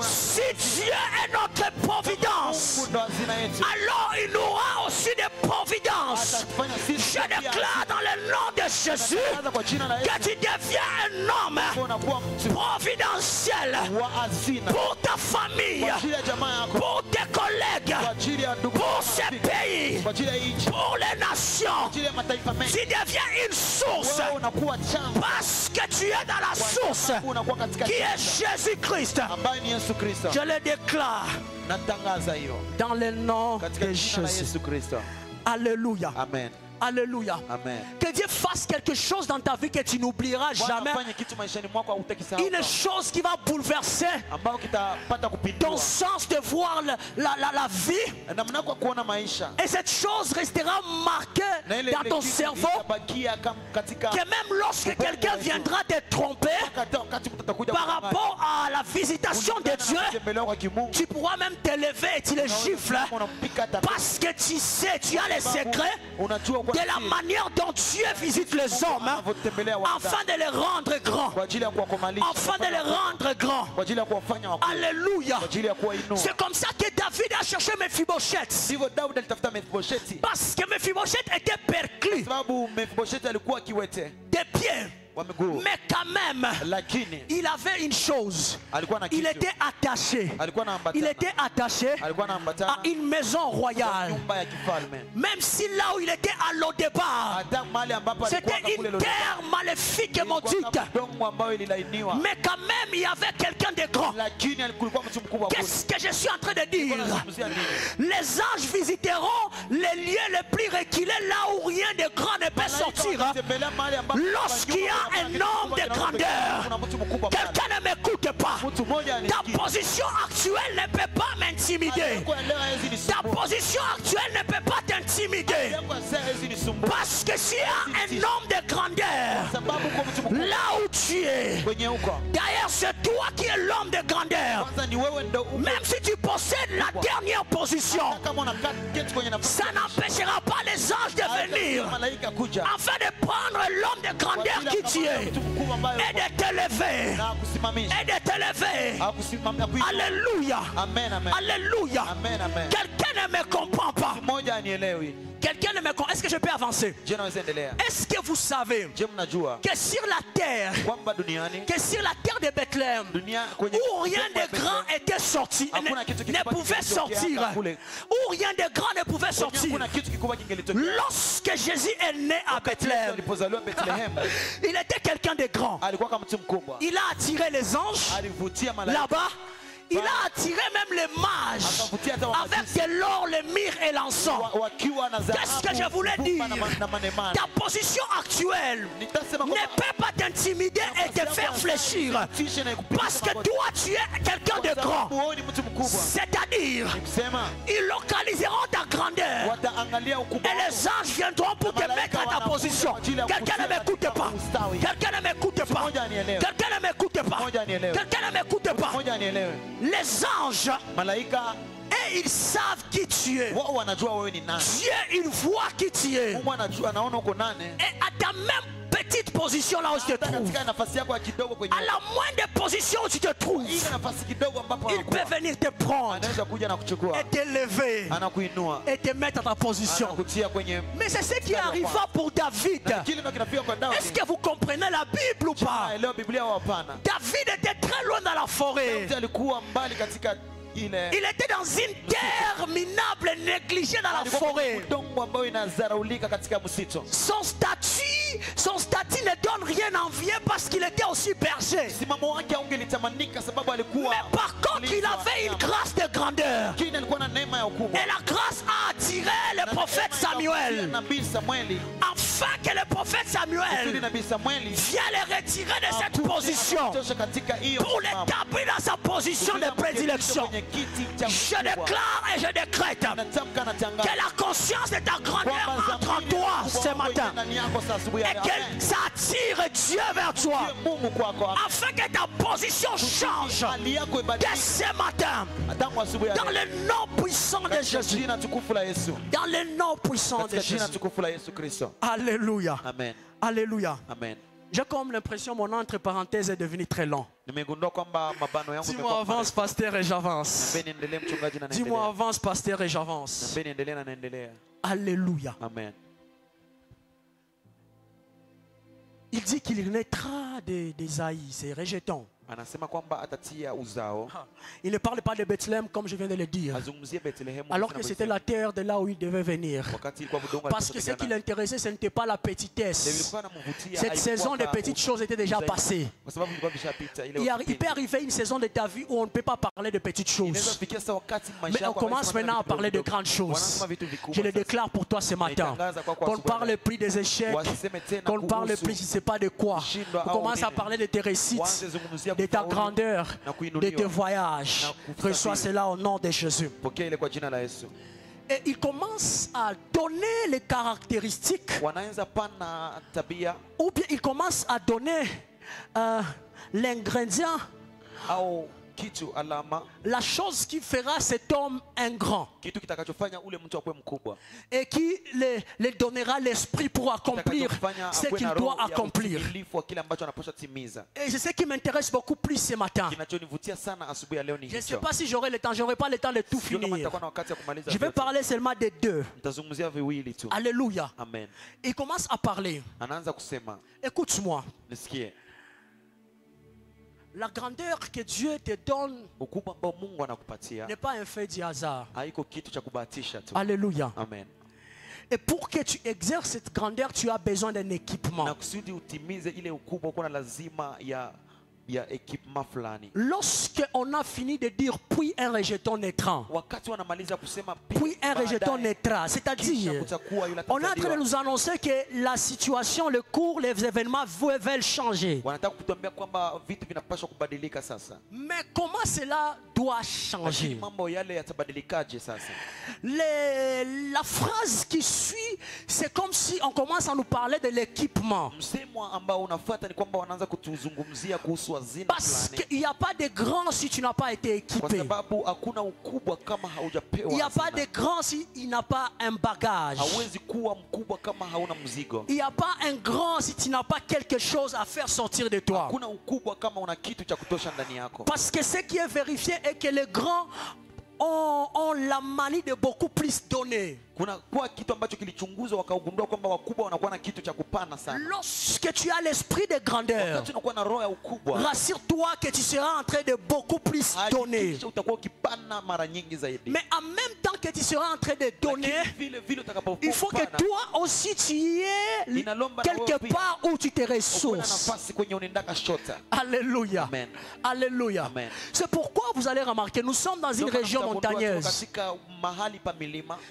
Si Dieu est notre providence, alors il nous aura aussi des providences. Je déclare dans le nom de Jésus que tu deviens un homme providentiel pour ta famille, pour tes collègues, pour ce pays, pour les nations. Tu deviens une source parce que tu es dans la source qui est Jésus-Christ. Je le déclare dans le nom de Jésus. Alléluia. Amen. Alléluia. Amen. Que Dieu fasse quelque chose dans ta vie que tu n'oublieras jamais. Une chose qui va bouleverser ton sens de voir la vie. Et cette chose restera marquée dans ton cerveau. Que même lorsque quelqu'un viendra te tromper par rapport à la visitation de Dieu, tu pourras même te lever et tu les gifles. Parce que tu sais, tu as les secrets de la manière dont Dieu visite les hommes afin de les rendre grands. Afin de les rendre grands. Alléluia. C'est comme ça que David a cherché Mephibosheth. Parce que Mephibosheth était perclus des pieds. Mais quand même, il avait une chose. Il était attaché. Il était attaché à une maison royale. Même si là où il était à Lodébar, c'était une terre maléfique et maudite. Mais quand même, il y avait quelqu'un de grand. Qu'est-ce que je suis en train de dire? Les anges visiteront les lieux les plus reculés, là où rien de grand ne peut sortir. Lorsqu'il y a un homme de grandeur, quelqu'un ne m'écoute pas. Ta position actuelle ne peut pas m'intimider. Ta position actuelle ne peut pas t'intimider. Parce que s'il y a un homme de grandeur là où tu es, d'ailleurs c'est toi qui es l'homme de grandeur. Même si tu possèdes la dernière position, ça n'empêchera pas les anges de venir afin de prendre l'homme de grandeur qui tu es et de t'élever. Et de t'élever. Alléluia. Alléluia. Quelqu'un ne me comprend pas. Quelqu'un ne me comprend. Est-ce que je peux avancer? Est-ce que vous savez que sur la terre, de Bethléem, où rien de grand était sorti, ne pouvait sortir, où rien de grand ne pouvait sortir, lorsque Jésus est né à Bethléem, il était quelqu'un de grand. Il a attiré les anges là-bas. Il a attiré même les mages avec de l'or, le myrrhe et l'encens. Qu'est-ce que je voulais dire? Ta position actuelle ne peut pas t'intimider et te faire fléchir. Parce que toi, tu es quelqu'un de grand. C'est-à-dire, ils localiseront ta grandeur. Et les anges viendront pour te mettre à ta position. Quelqu'un ne m'écoute pas. Quelqu'un ne m'écoute pas. Quelqu'un ne m'écoute pas. Quelqu'un ne m'écoute pas. Les anges, et ils savent qui tu es. Dieu, il voit qui tu es. Et à ta même petite position là où tu te trouves, à la moindre position où tu te trouves, il peut venir te prendre et t'élever et te mettre à ta position. Mais c'est ce qui arriva pour David. Est-ce que vous comprenez la Bible ou pas? David était très loin dans la forêt. Il était dans une terre minable, négligée dans la forêt. Son statut ne donne rien à envier parce qu'il était aussi berger. Mais par contre, il avait une grâce de grandeur. Et la grâce a attiré le prophète Samuel. Afin que le prophète Samuel vienne le retirer de cette position pour l'établir dans sa position de prédilection. Je déclare et je décrète que la conscience de ta grandeur entre en toi ce matin. Et que ça attire Dieu vers toi. Afin que ta position change dès ce matin. Dans le nom puissant de Jésus. Dans le nom puissant de Jésus. Alléluia. Amen. Alléluia. Amen. J'ai comme l'impression que mon entre parenthèse est devenu très long. Dis-moi avance, pasteur, et j'avance. Dis-moi avance, pasteur, et j'avance. Alléluia. Amen. Il dit qu'il naîtra d'Ésaïe, c'est rejeton. Il ne parle pas de Bethléem comme je viens de le dire. Alors que c'était la terre de là où il devait venir. Parce que ce qui l'intéressait, ce n'était pas la petitesse. Cette saison de petites choses était déjà passée. Il peut arriver une saison de ta vie où on ne peut pas parler de petites choses. Mais on commence maintenant à parler de grandes choses. Je le déclare pour toi ce matin. Qu'on parle plus des échecs, qu'on parle plus je ne sais pas de quoi. On commence à parler de tes réussites, de ta grandeur, de tes voyages. Reçois cela au nom de Jésus. Et il commence à donner les caractéristiques, ou bien il commence à donner l'ingrédient, la chose qui fera cet homme un grand et qui le donnera l'esprit pour accomplir ce qu'il doit accomplir. Et c'est ce qui m'intéresse beaucoup plus ce matin. Je ne sais pas si j'aurai le temps, je n'aurai pas le temps de tout finir. Je vais parler seulement des deux. Alléluia. Il commence à parler. Écoute-moi. La grandeur que Dieu te donne n'est pas un fait du hasard. Alléluia. Amen. Et pour que tu exerces cette grandeur, tu as besoin d'un équipement. Lorsque on a fini de dire puis un rejeton naîtra, puis un rejeton naîtra, c'est-à-dire on est en train de nous annoncer que la situation, le cours, les événements veulent changer. Mais comment cela doit changer? La phrase qui suit, c'est comme si on commence à nous parler de l'équipement. Parce qu'il n'y a pas de grand si tu n'as pas été équipé. Il n'y a pas de grand si il n'a pas un bagage. Il n'y a pas un grand si tu n'as pas quelque chose à faire sortir de toi. Parce que ce qui est vérifié est que les grands ont la manie de beaucoup plus donner. Lorsque tu as l'esprit de grandeur, rassure-toi que tu seras en train de beaucoup plus donner. Mais en même temps que tu seras en train de donner, il faut que toi aussi tu y aies quelque part où tu te ressources. Alléluia. Alléluia. C'est pourquoi vous allez remarquer, nous sommes dans une région montagneuse.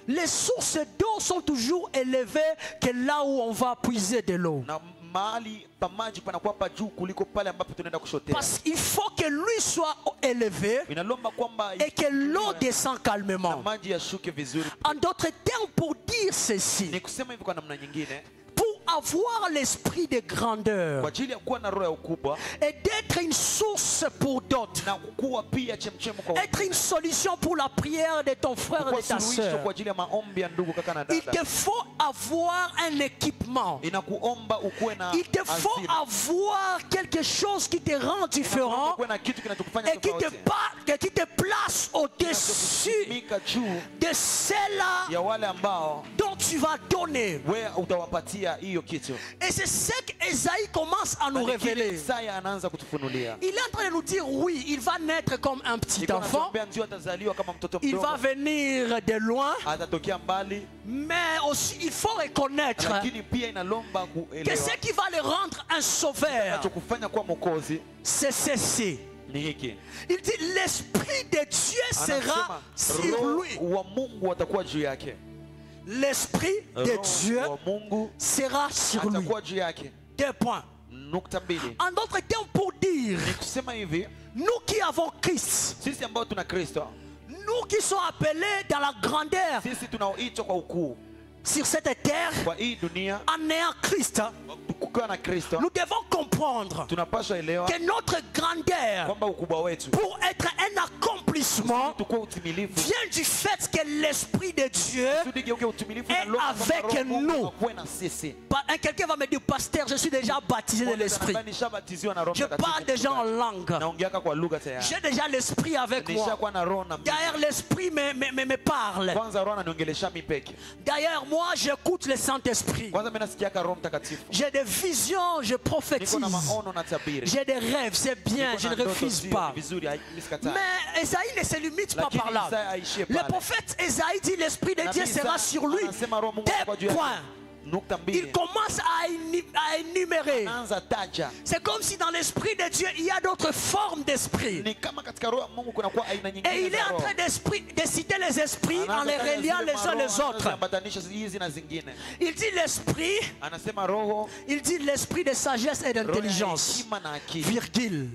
Les sources d'eau sont toujours élevées que là où on va puiser de l'eau. Parce qu'il faut que lui soit élevé et que l'eau descende calmement. En d'autres termes, pour dire ceci, avoir l'esprit de grandeur et d'être une source pour d'autres, être une solution pour la prière de ton frère et de ta soeur, il te faut avoir un équipement. Il te faut avoir quelque chose qui te rend différent et qui te place au-dessus de celle-là dont tu vas donner. Et c'est ce qu'Ésaïe commence à nous révéler. Il est en train de nous dire oui, il va naître comme un petit enfant. Il va venir de loin. Mais aussi il faut reconnaître que ce qui va le rendre un sauveur, c'est ceci. Il dit l'esprit de Dieu sera sur lui. L'esprit de Dieu sera sur lui. 2 points. En d'autres termes, pour dire, nous qui avons Christ, nous qui sommes appelés dans la grandeur sur cette terre, en ayant Christ, nous devons comprendre que notre grandeur pour être un accomplissement vient du fait que l'Esprit de Dieu est avec nous. Quelqu'un va me dire, pasteur, je suis déjà baptisé de l'Esprit. Je parle déjà en langue. J'ai déjà l'Esprit avec moi. D'ailleurs, l'Esprit me parle. D'ailleurs, moi, j'écoute le Saint-Esprit. J'ai des visions, je prophétise. J'ai des rêves, c'est bien, je ne refuse pas. Mais Esaïe ne se limite pas par là. Le prophète Esaïe dit, l'Esprit de Dieu sera sur lui. Des points. Il commence à énumérer. C'est comme si dans l'Esprit de Dieu, il y a d'autres formes d'esprit. Et il est en train de citer les esprits en les reliant les uns les autres. Il dit l'esprit, il dit l'esprit de sagesse et d'intelligence, virgule.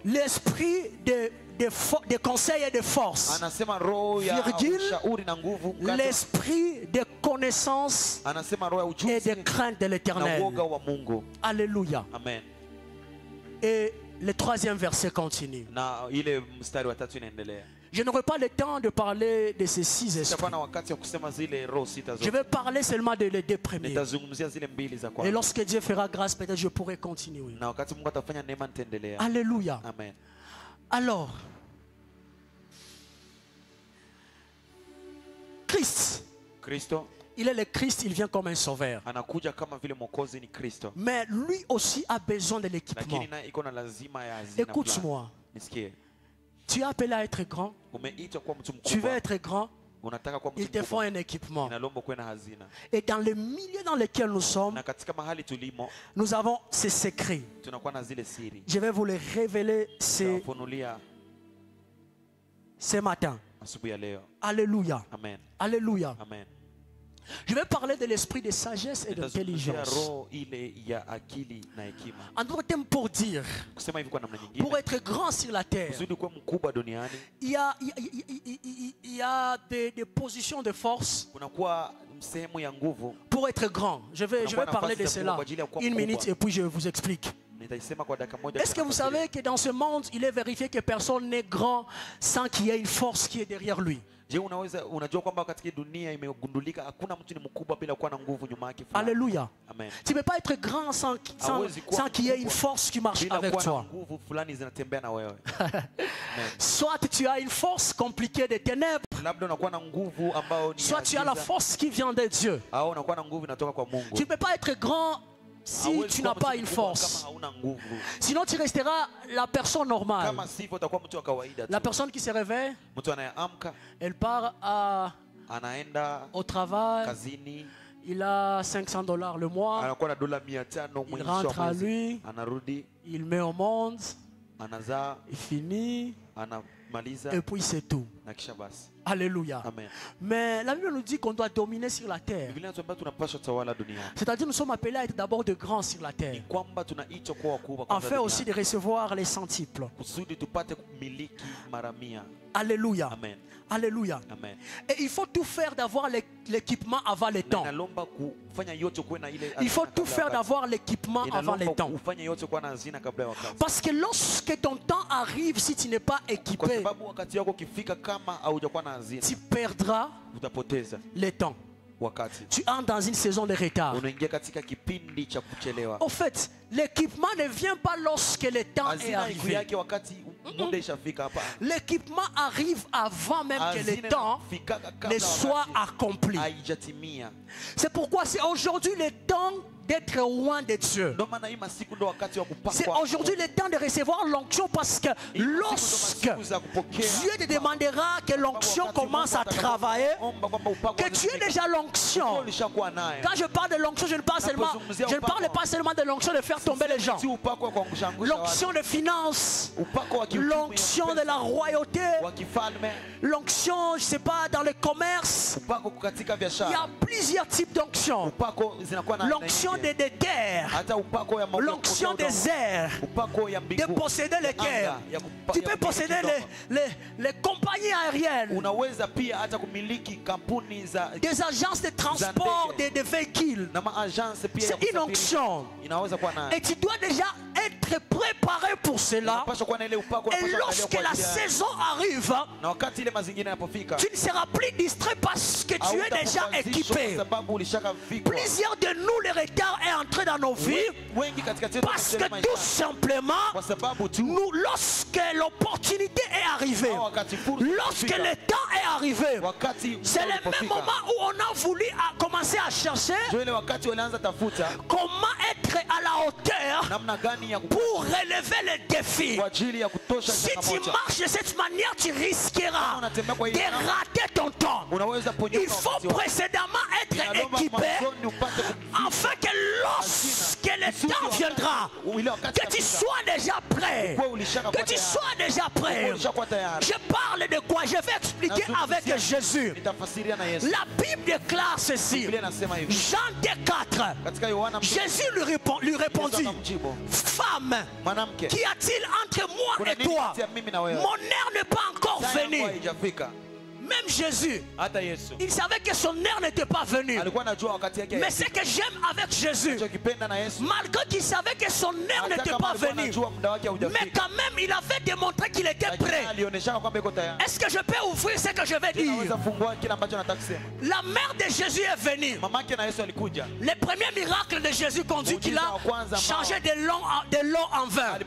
L'esprit de conseil et de force, virgule, l'esprit de connaissance et de crainte de l'Éternel. Alléluia. Amen. Et le troisième verset continue. Je n'aurai pas le temps de parler de ces 6 esprits. Je vais parler seulement de les 2 premiers. Et lorsque Dieu fera grâce, peut-être je pourrai continuer. Alléluia. Amen. Alors, Christ, il est le Christ, il vient comme un sauveur. Mais lui aussi a besoin de l'équipement. Écoute-moi. Tu es appelé à être grand. Tu veux être grand. Il te faut un équipement. Et dans le milieu dans lequel nous sommes, nous avons ces secrets. Je vais vous les révéler ce matin. Alléluia. Amen. Alléluia. Amen. Je vais parler de l'esprit de sagesse et d'intelligence. En d'autres termes, pour dire, pour être grand sur la terre, il y a des positions de force. Pour être grand, je vais parler de cela 1 minute et puis je vous explique. Est-ce que vous savez que dans ce monde, il est vérifié que personne n'est grand sans qu'il y ait une force qui est derrière lui? Alléluia. Amen. Tu ne peux pas être grand sans qu'il y ait une force qui marche avec toi. Soit tu as une force compliquée des ténèbres, soit tu as la force qui vient de Dieu. Tu ne peux pas être grand si tu n'as pas une force. Sinon tu resteras la personne normale. La personne qui se réveille, elle part au travail, il a $500 le mois, il rentre à lui, il met au monde, il finit, et puis c'est tout. Alléluia. Amen. Mais la Bible nous dit qu'on doit dominer sur la terre. C'est-à-dire nous sommes appelés à être d'abord de grands sur la terre, afin aussi de recevoir les centiples. Alléluia. Amen. Alléluia. Amen. Et il faut tout faire d'avoir l'équipement avant le temps. Il faut tout faire d'avoir l'équipement avant le temps. Parce que lorsque ton temps arrive, si tu n'es pas équipé, tu perdras le temps. Tu entres dans une saison de retard. Au fait, l'équipement ne vient pas lorsque le temps est arrivé. L'équipement arrive avant même que le temps ne soit accompli. C'est pourquoi c'est aujourd'hui le temps d'être loin de Dieu. C'est aujourd'hui le temps de recevoir l'onction, parce que lorsque Dieu te demandera que l'onction commence à travailler, que tu aies déjà l'onction. Quand je parle de l'onction, je ne parle pas seulement de l'onction de faire tomber les gens. L'onction de finance, l'onction de la royauté, l'onction, je ne sais pas, dans le commerce. Il y a plusieurs types d'onction. L'onction des terres, l'onction des airs, de posséder les cœurs. Tu peux posséder les compagnies aériennes, des agences de transport des véhicules. C'est une onction. Et tu dois déjà être préparé pour cela. Et lorsque la saison arrive, tu ne seras plus distrait parce que tu es déjà équipé. Plusieurs de nous, le retard est entré dans nos vies parce que tout simplement, nous, lorsque l'opportunité est arrivée, lorsque le temps est arrivé, c'est le même moment où on a voulu commencer à chercher comment être à la hauteur pour relever les défis. Si tu marches de cette manière, tu risqueras de rater ton temps. Il faut précédemment être équipé afin que lorsque le temps viendra, que tu sois déjà prêt. Que tu sois déjà prêt. Je parle de quoi? Je vais expliquer avec Jésus. La Bible déclare ceci. Jean 4. Jésus lui répondit: femme, qu'y a-t-il entre moi et toi? Mon heure n'est pas encore venue. Même Jésus, il savait que son heure n'était pas venue. Mais ce que j'aime avec Jésus, malgré qu'il savait que son heure n'était pas venue, mais quand même il avait démontré qu'il était prêt. Est-ce que je peux ouvrir ce que je vais dire? La mère de Jésus est venue. Le premier miracle de Jésus conduit qu'il a changé de l'eau en vin.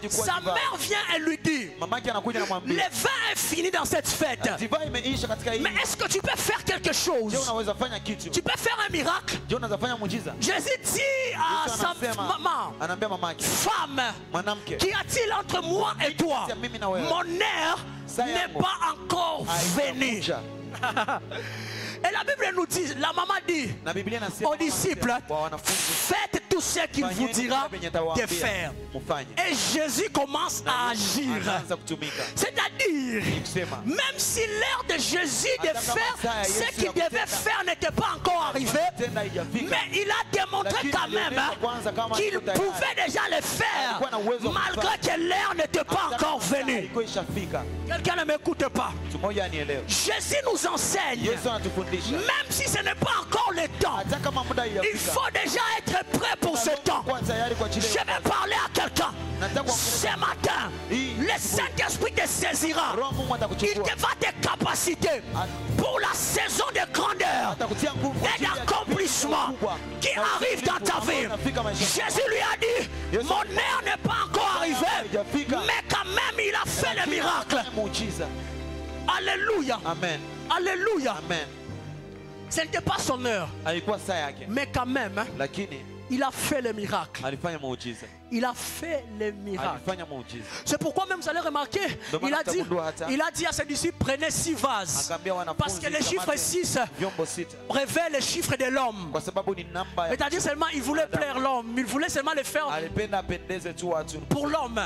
Sa mère vient et lui dit: le vin est fini dans cette fête. Mais est-ce que tu peux faire quelque chose? Tu peux faire un miracle? Jésus dit à sa maman: femme, qu'y a-t-il entre moi et toi? Mon heure n'est pas encore venue. Et la Bible nous dit, la maman dit aux disciples: faites tout ce qu'il vous dira de faire. Et Jésus commence à agir. C'est-à-dire, même si l'heure de Jésus de faire ce qu'il devait faire n'était pas encore arrivé, mais il a démontré quand même qu'il pouvait déjà le faire, malgré que l'heure n'était pas encore venue. Quelqu'un ne m'écoute pas. Jésus nous enseigne, même si ce n'est pas encore le temps, il faut déjà être prêt pour ce temps. Je vais parler à quelqu'un. Ce matin, le Saint-Esprit te saisira. Il te va te capaciter pour la saison de grandeur et d'accomplissement qui arrive dans ta vie. Jésus lui a dit: mon heure n'est pas encore arrivée, mais quand même il a fait le miracle. Alléluia. Amen. Alléluia. Amen. Ce n'était pas son heure, mais quand même il a fait le miracle. Il a fait le miracle. C'est pourquoi même vous allez remarquer, il a dit à ses disciples: prenez 6 vases. Parce que le chiffre 6 révèle le chiffre de l'homme. C'est-à-dire seulement il voulait plaire l'homme. Il voulait seulement le faire pour l'homme.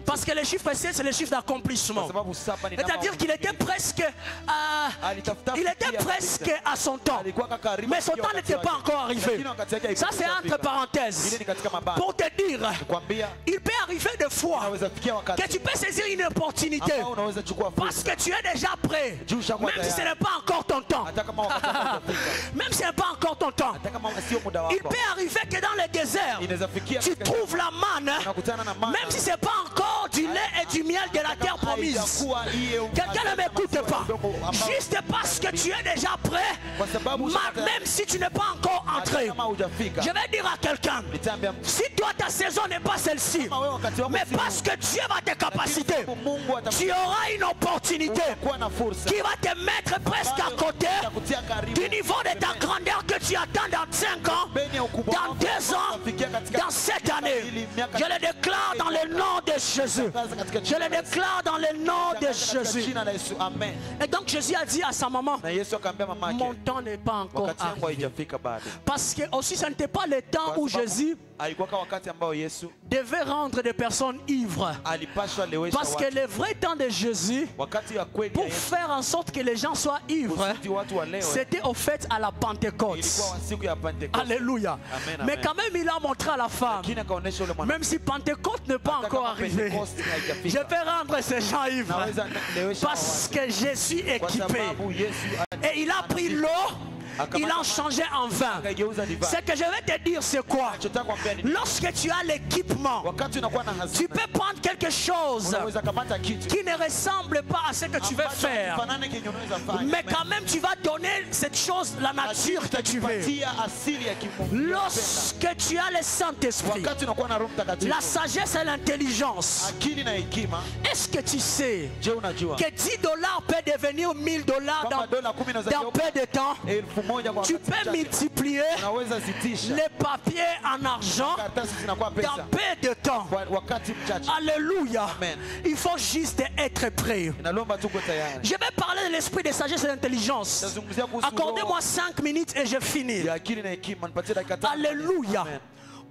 Parce que le chiffre 7 c'est le chiffre d'accomplissement. C'est-à-dire qu'il était presque à son temps. Mais son temps n'était pas encore arrivé. Ça c'est entre parenthèses. Pour te dire, il peut arriver des fois que tu peux saisir une opportunité parce que tu es déjà prêt. Même si ce n'est pas encore ton temps. Même si ce n'est pas encore ton temps. Il peut arriver que dans le désert, tu trouves la manne. Même si ce n'est pas encore du lait et du miel de la terre promise. Quelqu'un ne m'écoute pas. Juste parce que tu es déjà prêt, même si tu n'es pas encore entré. Je vais dire à quelqu'un, si toi ta saison n'est pas celle-ci, mais parce que Dieu va te capaciter, tu auras une opportunité qui va te mettre presque à côté du niveau de ta grandeur que tu attends dans 5 ans, dans 2 ans, dans cette année. Je le déclare dans le nom de Jésus. Je le déclare dans le nom de Jésus. Et donc Jésus a dit à sa maman, mon temps n'est pas encore arrivé. Parce que aussi ce n'était pas le temps où Jésus devait rendre des personnes ivres. Parce que le vrai temps de Jésus, pour faire en sorte que les gens soient ivres, c'était au fait à la Pentecôte. Alléluia. Mais quand même il a montré à la femme, même si Pentecôte n'est pas encore arrivé, je vais rendre ces gens ivres parce que je suis équipé. Et il a pris l'eau, il a changé en vin. Ce que je vais te dire, c'est quoi? Lorsque tu as l'équipement, tu peux prendre quelque chose qui ne ressemble pas à ce que tu veux faire, mais quand même tu vas donner cette chose la nature que tu veux. Lorsque tu as le Saint-Esprit, la sagesse et l'intelligence, est-ce que tu sais que 10 $ peut devenir 1000 $ dans peu de temps? Tu peux multiplier les papiers en argent dans peu de temps. Alléluia. Il faut juste être prêt. Je vais parler de l'esprit de sagesse et d'intelligence. Accordez-moi 5 minutes et je finis. Alléluia.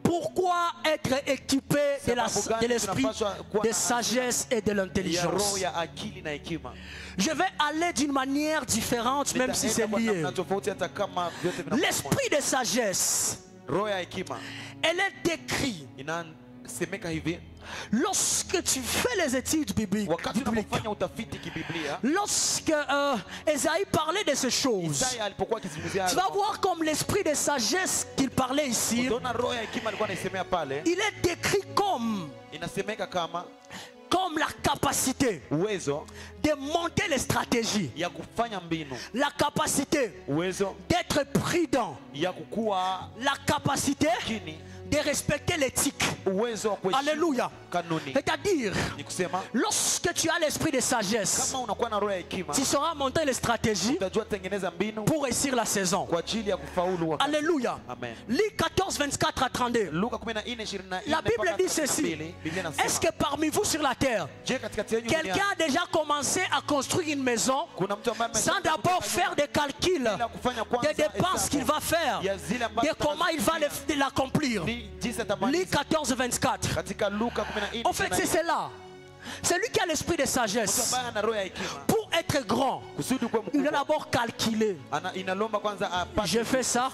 Pourquoi être équipé de l'esprit de sagesse et de l'intelligence? Je vais aller d'une manière différente, même si c'est lié. L'esprit de sagesse, elle est décrite lorsque tu fais les études bibliques. Lorsque Esaïe parlait de ces choses, tu vas voir comme l'esprit de sagesse qu'il parlait ici, il est décrit comme la capacité de monter les stratégies, la capacité d'être prudent, la capacité de respecter l'éthique. Alléluia. C'est-à-dire, lorsque tu as l'esprit de sagesse, tu sauras monter les stratégies pour réussir la saison. Alléluia. Luc 14, 24 à 32. La Bible dit ceci. Est-ce que parmi vous sur la terre, quelqu'un a déjà commencé à construire une maison sans d'abord faire des calculs des dépenses qu'il va faire, de comment il va l'accomplir? Luc 14, 24. En fait, c'est cela. C'est lui qui a l'esprit de sagesse. Pour être grand, il doit d'abord calculer. Je fais ça,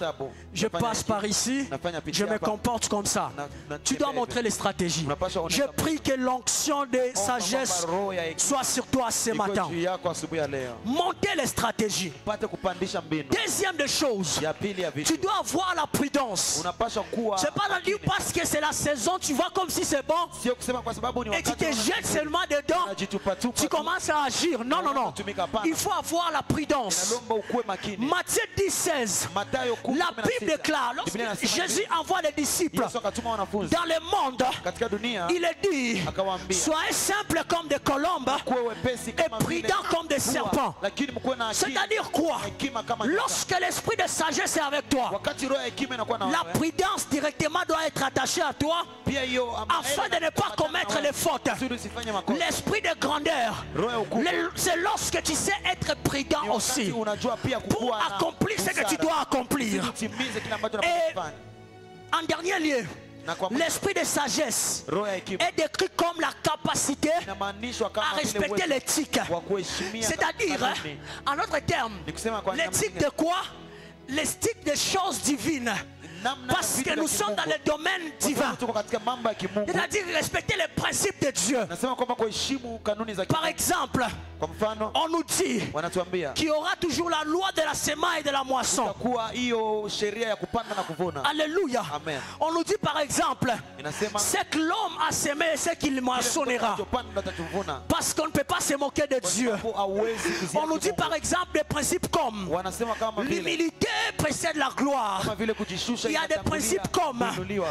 je passe par ici, je me comporte comme ça. Tu dois montrer les stratégies. Je prie que l'onction de sagesse soit sur toi ce matin. Monter les stratégies. Deuxième des choses, tu dois avoir la prudence. C'est pas dire parce que c'est la saison, tu vois comme si c'est bon et tu te jettes seulement dedans, tu commences à agir. Non, non, non. Il faut avoir la prudence. Matthieu 10, 16. La Bible déclare, lorsque Jésus envoie les disciples dans le monde, il est dit, soyez simples comme des colombes et prudents comme des serpents. C'est-à-dire quoi? Lorsque l'esprit de sagesse est avec toi, la prudence directement doit être attachée à toi afin de ne pas commettre les fautes. L'esprit de grandeur, c'est lorsque tu sais être prudent aussi pour accomplir ce que tu dois accomplir. Et en dernier lieu, l'esprit de sagesse est décrit comme la capacité à respecter l'éthique. C'est-à-dire, en autre terme, l'éthique de quoi? L'éthique des choses divines. Parce que nous sommes dans le domaine divin. C'est-à-dire respecter les principes de Dieu. Par exemple, on nous dit qu'il y aura toujours la loi de la semaille et de la moisson. Alléluia. On nous dit par exemple, c'est que l'homme a semé et c'est qu'il moissonnera. Parce qu'on ne peut pas se moquer de Dieu. On nous dit par exemple des principes comme l'humilité précède la gloire. Il y a des principes comme vaut mieux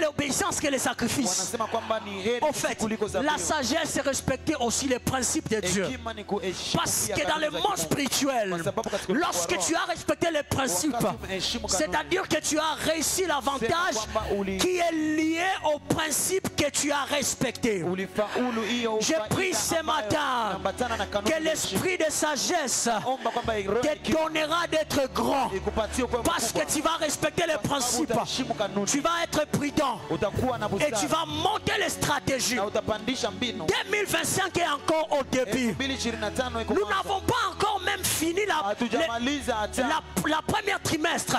l'obéissance que les sacrifices. En fait, la sagesse c'est respecter aussi les principes de Dieu. Parce que dans le monde spirituel, lorsque tu as respecté les principes, c'est-à-dire que tu as réussi l'avantage qui est lié aux principes que tu as respectés. Je prie ce matin que l'esprit de sagesse te donnera d'être grand. Parce que tu vas respecter les principes. Tu vas être prudent. Et tu vas monter les stratégies. 2025 est encore au début. Nous n'avons pas encore même fini la première trimestre.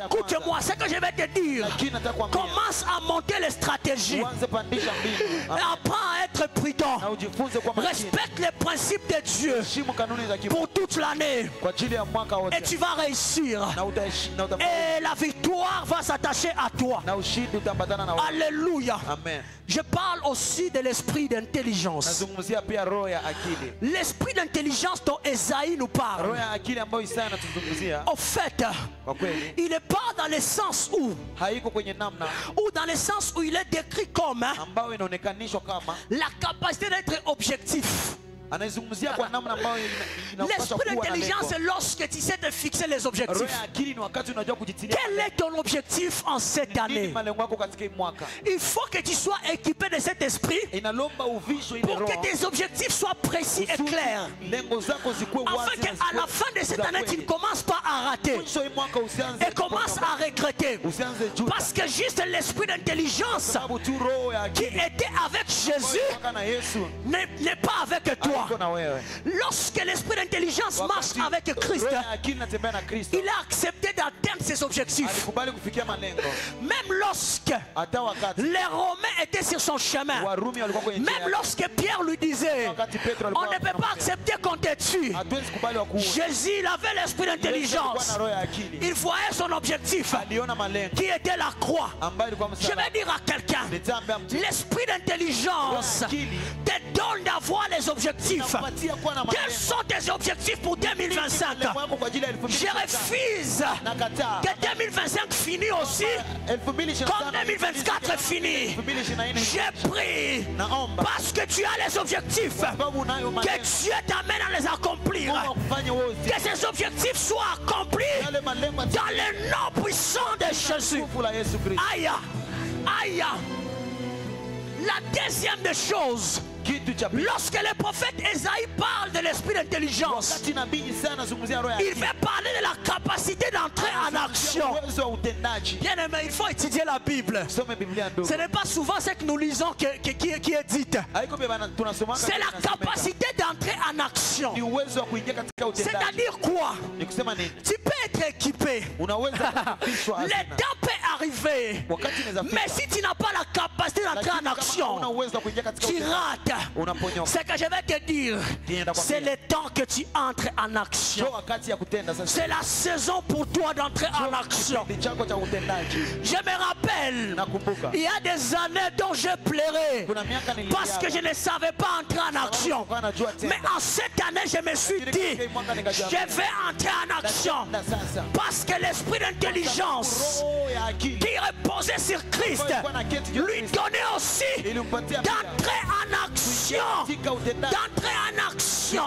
Écoute-moi, ce que je vais te dire. Commence à monter les stratégies. Apprends à être prudent. Respecte les principes de Dieu pour toute l'année. Et tu vas réussir. Et la victoire va s'attacher à toi. Alléluia. Amen. Je parle aussi de l'esprit d'intelligence. L'esprit d'intelligence dont Esaïe nous parle. En fait, il n'est pas dans le sens où dans le sens où il est décrit comme la capacité d'être objectif. L'esprit d'intelligence, c'est lorsque tu sais te fixer les objectifs. Quel est ton objectif en cette année? Il faut que tu sois équipé de cet esprit pour que tes objectifs soient précis et clairs. Afin qu'à la fin de cette année, tu ne commences pas à rater et commences à regretter. Parce que juste l'esprit d'intelligence qui était avec Jésus n'est pas avec toi. Lorsque l'esprit d'intelligence marche avec Christ, il a accepté d'atteindre ses objectifs. Même lorsque les Romains étaient sur son chemin, même lorsque Pierre lui disait on ne peut pas accepter qu'on te tue, Jésus il avait l'esprit d'intelligence. Il voyait son objectif qui était la croix. Je vais dire à quelqu'un, l'esprit d'intelligence te donne d'avoir les objectifs. Quels sont tes objectifs pour 2025? Je refuse que 2025 finisse aussi comme 2024 finit. Je prie parce que tu as les objectifs, que Dieu t'amène à les accomplir, que ces objectifs soient accomplis dans le nom puissant de Jésus. Aïe, aïe. La deuxième des choses, lorsque le prophète Esaïe parle de l'esprit d'intelligence, il fait parler de la capacité d'entrer en action. Bien aimé, il faut étudier la Bible. Ce n'est pas souvent ce que nous lisons qui est dit. C'est la capacité d'entrer en action. C'est-à-dire quoi? Tu peux être équipé. Le temps peut arriver. Mais si tu n'as pas la capacité d'entrer en action, tu rates. Ce que je vais te dire, c'est le temps que tu entres en action. C'est la saison pour toi d'entrer en action. Je me rappelle, il y a des années dont je pleurais parce que je ne savais pas entrer en action. Mais en cette année, je me suis dit, je vais entrer en action. Parce que l'esprit d'intelligence qui reposait sur Christ lui donnait aussi d'entrer en action. D'entrer en action.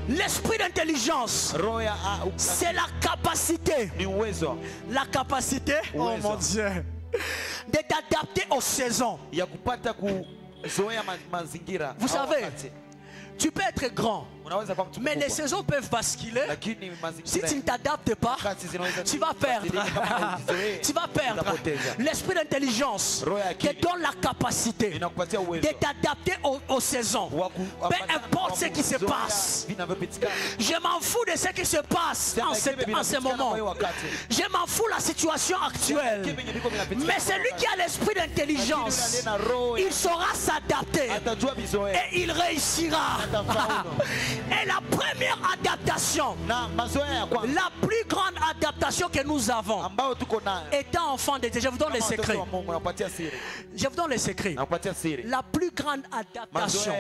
L'esprit d'intelligence, c'est la capacité. La capacité, oh mon Dieu, de t'adapter aux saisons. Vous savez, tu peux être grand, mais les saisons peuvent basculer. Si tu ne t'adaptes pas, tu vas perdre. Tu vas perdre. L'esprit d'intelligence te donne la capacité de t'adapter aux saisons. Peu importe ce qui se passe. Je m'en fous de ce qui se passe en ce moment. Je m'en fous de la situation actuelle. Mais celui qui a l'esprit d'intelligence, il saura s'adapter et il réussira. Et la première adaptation, la plus grande adaptation que nous avons, étant enfant de Dieu, je vous donne les secrets. Je vous donne les secrets. La plus grande adaptation,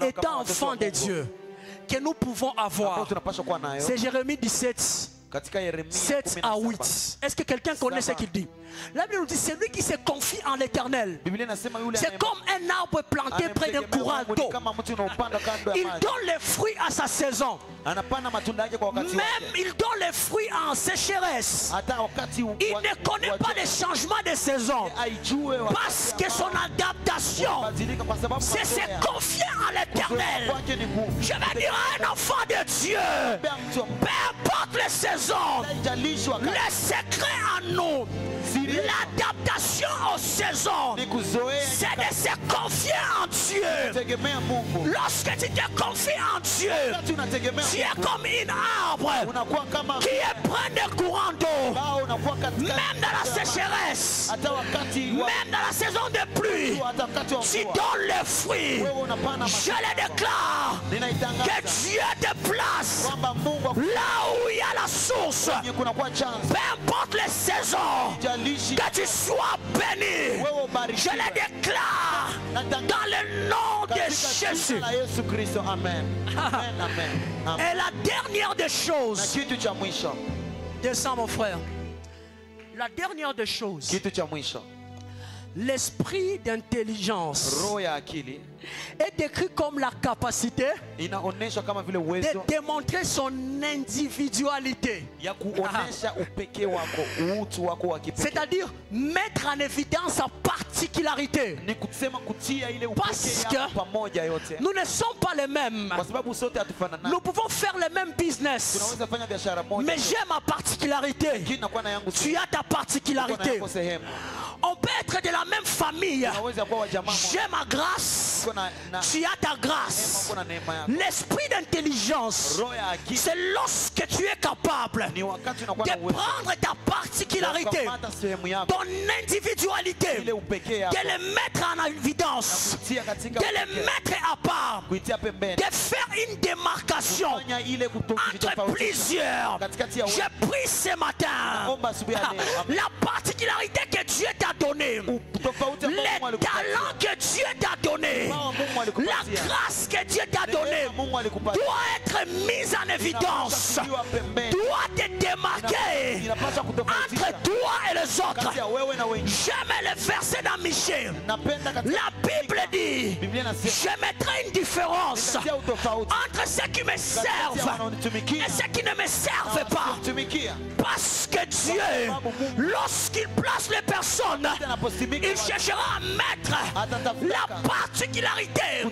étant enfant de Dieu, que nous pouvons avoir, c'est Jérémie 17. 7 à 8. Est-ce que quelqu'un connaît ce qu'il dit? La Bible nous dit, celui qui se confie en l'Éternel, c'est comme un arbre planté près d'un courant d'eau. Il donne les fruits à sa saison. Même il donne les fruits en sécheresse. Il ne connaît pas les changements de saison. Parce que son adaptation, c'est se confier en l'Éternel. Je vais dire à un enfant de Dieu, peu importe les saisons, le secret en nous, l'adaptation aux saisons, c'est de se confier en Dieu. Lorsque tu te confies en Dieu, tu es comme un arbre qui est plein de courants d'eau. Même dans la sécheresse, même dans la saison de pluie, tu donnes les fruits. Je le déclare que Dieu te place là où il y a la source. Peu importe les saisons, que tu sois béni. Je le déclare dans le nom de Jésus. Amen. Et la dernière des choses, descends mon frère, la dernière des choses, l'esprit d'intelligence est décrit comme la capacité de démontrer son individualité. C'est-à-dire mettre en évidence sa particularité. Parce que nous ne sommes pas les mêmes. Nous pouvons faire le même business. Mais j'ai ma particularité. Tu as ta particularité. On peut être de la même famille. J'ai ma grâce. Tu as ta grâce. L'esprit d'intelligence, c'est lorsque tu es capable de prendre ta particularité, ton individualité, de le mettre en évidence, de le mettre à part, de faire une démarcation entre plusieurs. Je prie ce matin la particularité que Dieu t'a donné, les talents que Dieu t'a donné, la grâce que Dieu t'a donnée doit être mise en évidence, doit te démarquer entre toi et les autres. J'aime le verset dans Michée. La Bible dit, je mettrai une différence entre ceux qui me servent et ceux qui ne me servent pas. Parce que Dieu, lorsqu'il place les personnes, il cherchera à mettre la particularité.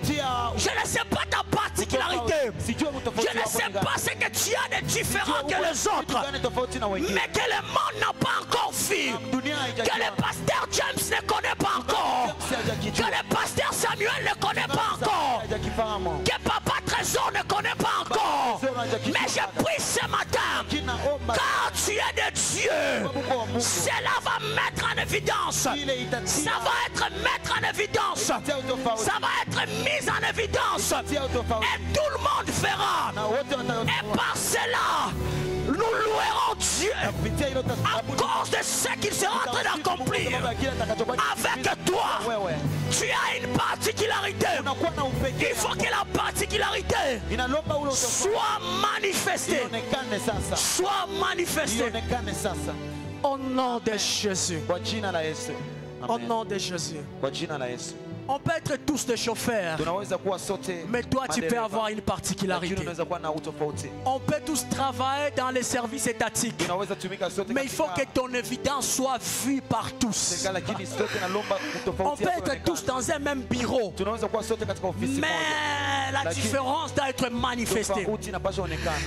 Je ne sais pas ta particularité. Je ne sais pas ce que tu as de différent que les autres. Mais que le monde n'a pas encore vu. Que le pasteur James ne connaît pas encore. Que le pasteur Samuel ne connaît pas encore. Que papa Trésor ne connaît pas encore. Mais je prie ce matin, car tu es de Dieu, cela va mettre en évidence. Ça va être mettre en évidence. Ça va être mis en évidence. Et tout le monde verra. Et par cela, nous louerons Dieu à cause de ce qu'il sera en train d'accomplir. Avec toi, tu as une particularité. Il faut que la particularité soit manifestée. Soit manifestée. Au nom de Jésus. Au nom de Jésus. On peut être tous des chauffeurs, mais toi tu peux avoir une particularité. On peut tous travailler dans les services étatiques, mais il faut que ton évidence soit vue par tous. On peut être tous dans un même bureau, mais la différence doit être manifestée.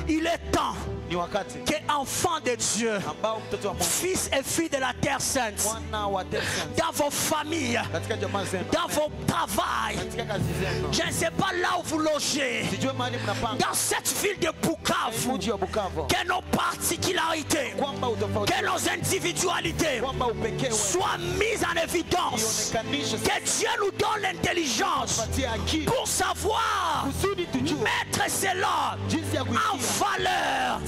Il est temps qu'enfants de Dieu, fils et filles de la terre sainte, dans vos familles, dans vos travail, je ne sais pas là où vous logez, dans cette ville de Bukavu, que nos particularités, que nos individualités soient mises en évidence, que Dieu nous donne l'intelligence pour savoir mettre cela en valeur.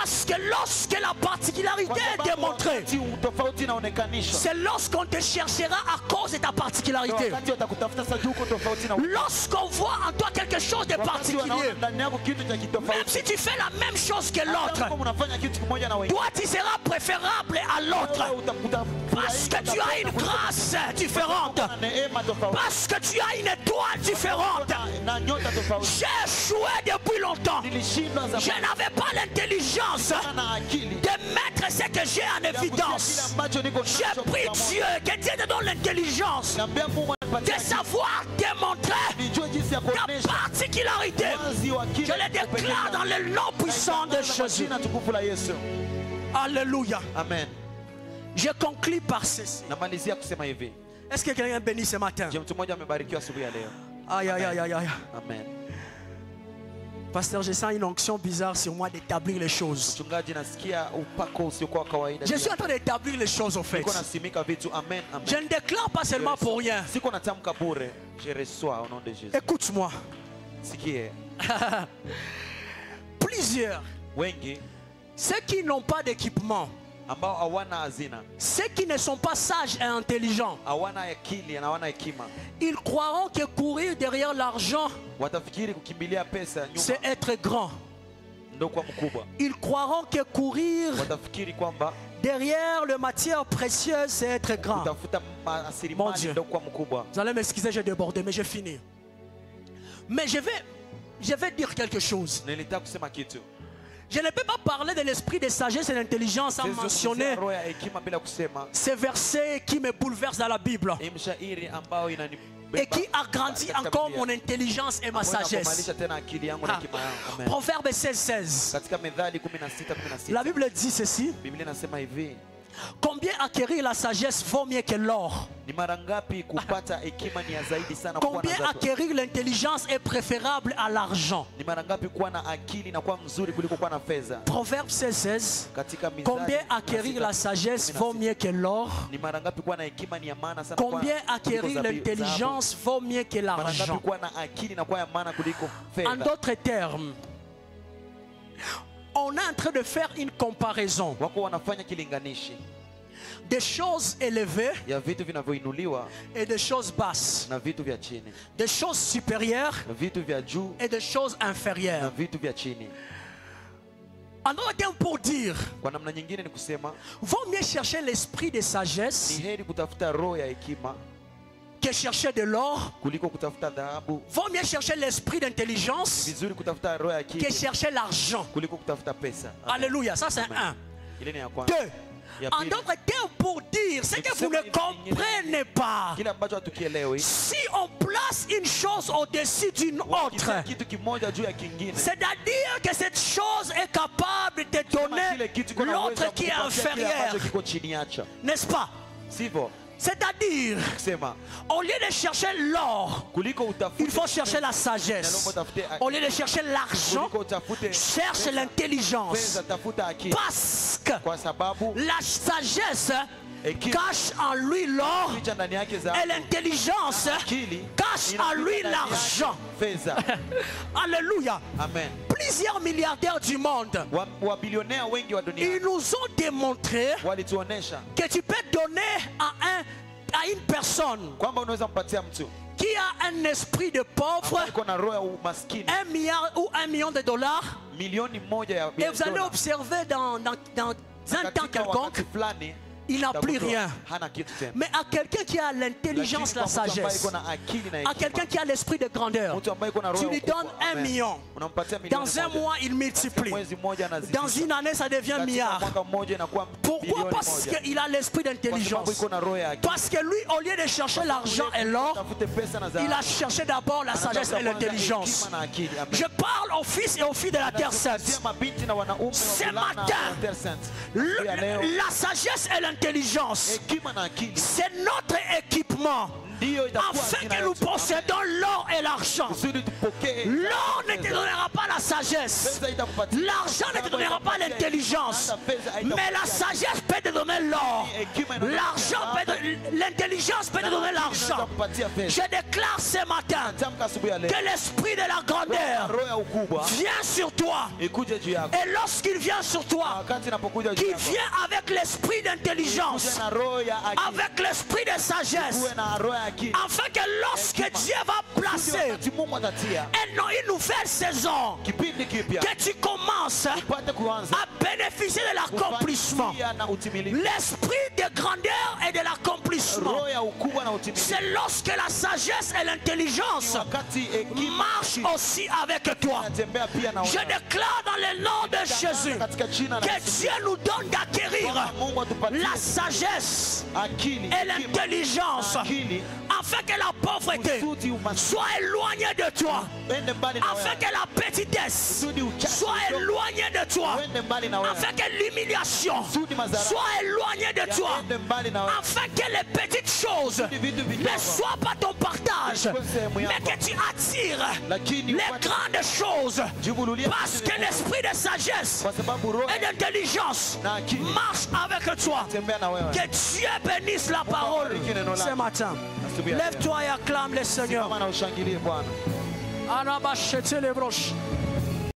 Parce que lorsque la particularité est démontrée, c'est lorsqu'on te cherchera à cause de ta particularité. Lorsqu'on voit en toi quelque chose de particulier, même si tu fais la même chose que l'autre, toi tu seras préférable à l'autre. Parce que tu as une grâce différente. Parce que tu as une étoile différente. J'ai échoué depuis longtemps. Je n'avais pas l'intelligence de mettre ce que j'ai en évidence. J'ai pris Dieu, que Dieu te donne l'intelligence de savoir démontrer ta particularité. Je le déclare dans le nom puissant de Jésus. Alléluia. Amen. Je conclue par ceci. Est-ce que quelqu'un est béni ce matin? Aïe, aïe, aïe, aïe, aïe. Amen. Pasteur, je sens une onction bizarre sur moi d'établir les choses. Je suis en train d'établir les choses au fait. Je ne déclare pas seulement pour rien. Écoute-moi. Plusieurs, ceux qui n'ont pas d'équipement, ceux qui ne sont pas sages et intelligents, ils croiront que courir derrière l'argent, c'est être grand. Ils croiront que courir derrière les matières précieuses, c'est être grand. Mon Dieu, vous allez m'excuser, j'ai débordé, mais j'ai fini. Mais je vais dire quelque chose. Je ne peux pas parler de l'esprit de sagesse et d'intelligence sans mentionner ces versets qui me bouleversent dans la Bible et qui agrandit encore mon intelligence et ma sagesse. Proverbe 16:16. La Bible dit ceci. Combien acquérir la sagesse vaut mieux que l'or? Combien acquérir l'intelligence est préférable à l'argent? Proverbe 16:16. Combien acquérir la sagesse vaut mieux que l'or? Combien acquérir l'intelligence vaut mieux que l'argent? En d'autres termes, on est en train de faire une comparaison des choses élevées et des choses basses, des choses supérieures et des choses inférieures. En d'autres termes, pour dire, vaut mieux chercher l'esprit de sagesse que chercher de l'or. Vaut mieux chercher l'esprit d'intelligence que chercher l'argent. Alléluia, ça c'est un. Deux. En d'autres termes, pour dire ce que vous ne comprenez pas, si on place une chose au-dessus d'une autre, c'est-à-dire que cette chose est capable de donner l'autre qui est inférieur, n'est-ce pas? C'est-à-dire, au lieu de chercher l'or, il faut chercher la sagesse. Au lieu de chercher l'argent, cherche l'intelligence. Parce que la sagesse cache en lui l'or et l'intelligence cache en lui l'argent. Alléluia. Amen. Plusieurs milliardaires du monde, ils nous ont démontré que tu peux donner à une personne qui a un esprit de pauvre 1 milliard ou 1 million de dollars, et vous allez observer dans un temps quelconque, il n'a plus rien. Mais à quelqu'un qui a l'intelligence, la sagesse, à quelqu'un qui a l'esprit de grandeur, tu lui donnes 1 million. Dans un mois, il multiplie. Dans une année, ça devient milliard. Pourquoi? Parce qu'il a l'esprit d'intelligence. Parce que lui, au lieu de chercher l'argent et l'or, il a cherché d'abord la sagesse et l'intelligence. Je parle aux fils et aux filles de la Terre Sainte. Ce matin, la sagesse et l'intelligence, c'est notre équipement afin que nous possédons l'or et l'argent. L'or ne te donnera pas la sagesse. L'argent ne te donnera pas l'intelligence. Mais la sagesse peut te donner l'or. L'intelligence peut te donner l'argent. Je déclare ce matin que l'esprit de la grandeur vient sur toi. Et lorsqu'il vient sur toi, qu'il vient avec l'esprit d'intelligence, avec l'esprit de sagesse, afin que lorsque Dieu va placer une nouvelle saison, que tu commences à bénéficier de l'accomplissement. L'esprit de grandeur et de l'accomplissement, c'est lorsque la sagesse et l'intelligence marchent aussi avec toi. Je déclare dans le nom de Jésus que Dieu nous donne d'acquérir la sagesse et l'intelligence afin que la pauvreté soit éloignée de toi, afin que la petitesse soit éloignée de toi, afin que l'humiliation soit éloignée de toi, afin que les petites choses ne soient pas ton partage, mais que tu attires les grandes choses, parce que l'esprit de sagesse et d'intelligence marche avec toi. Que Dieu bénisse la parole ce matin. Lève-toi et acclame le Seigneur.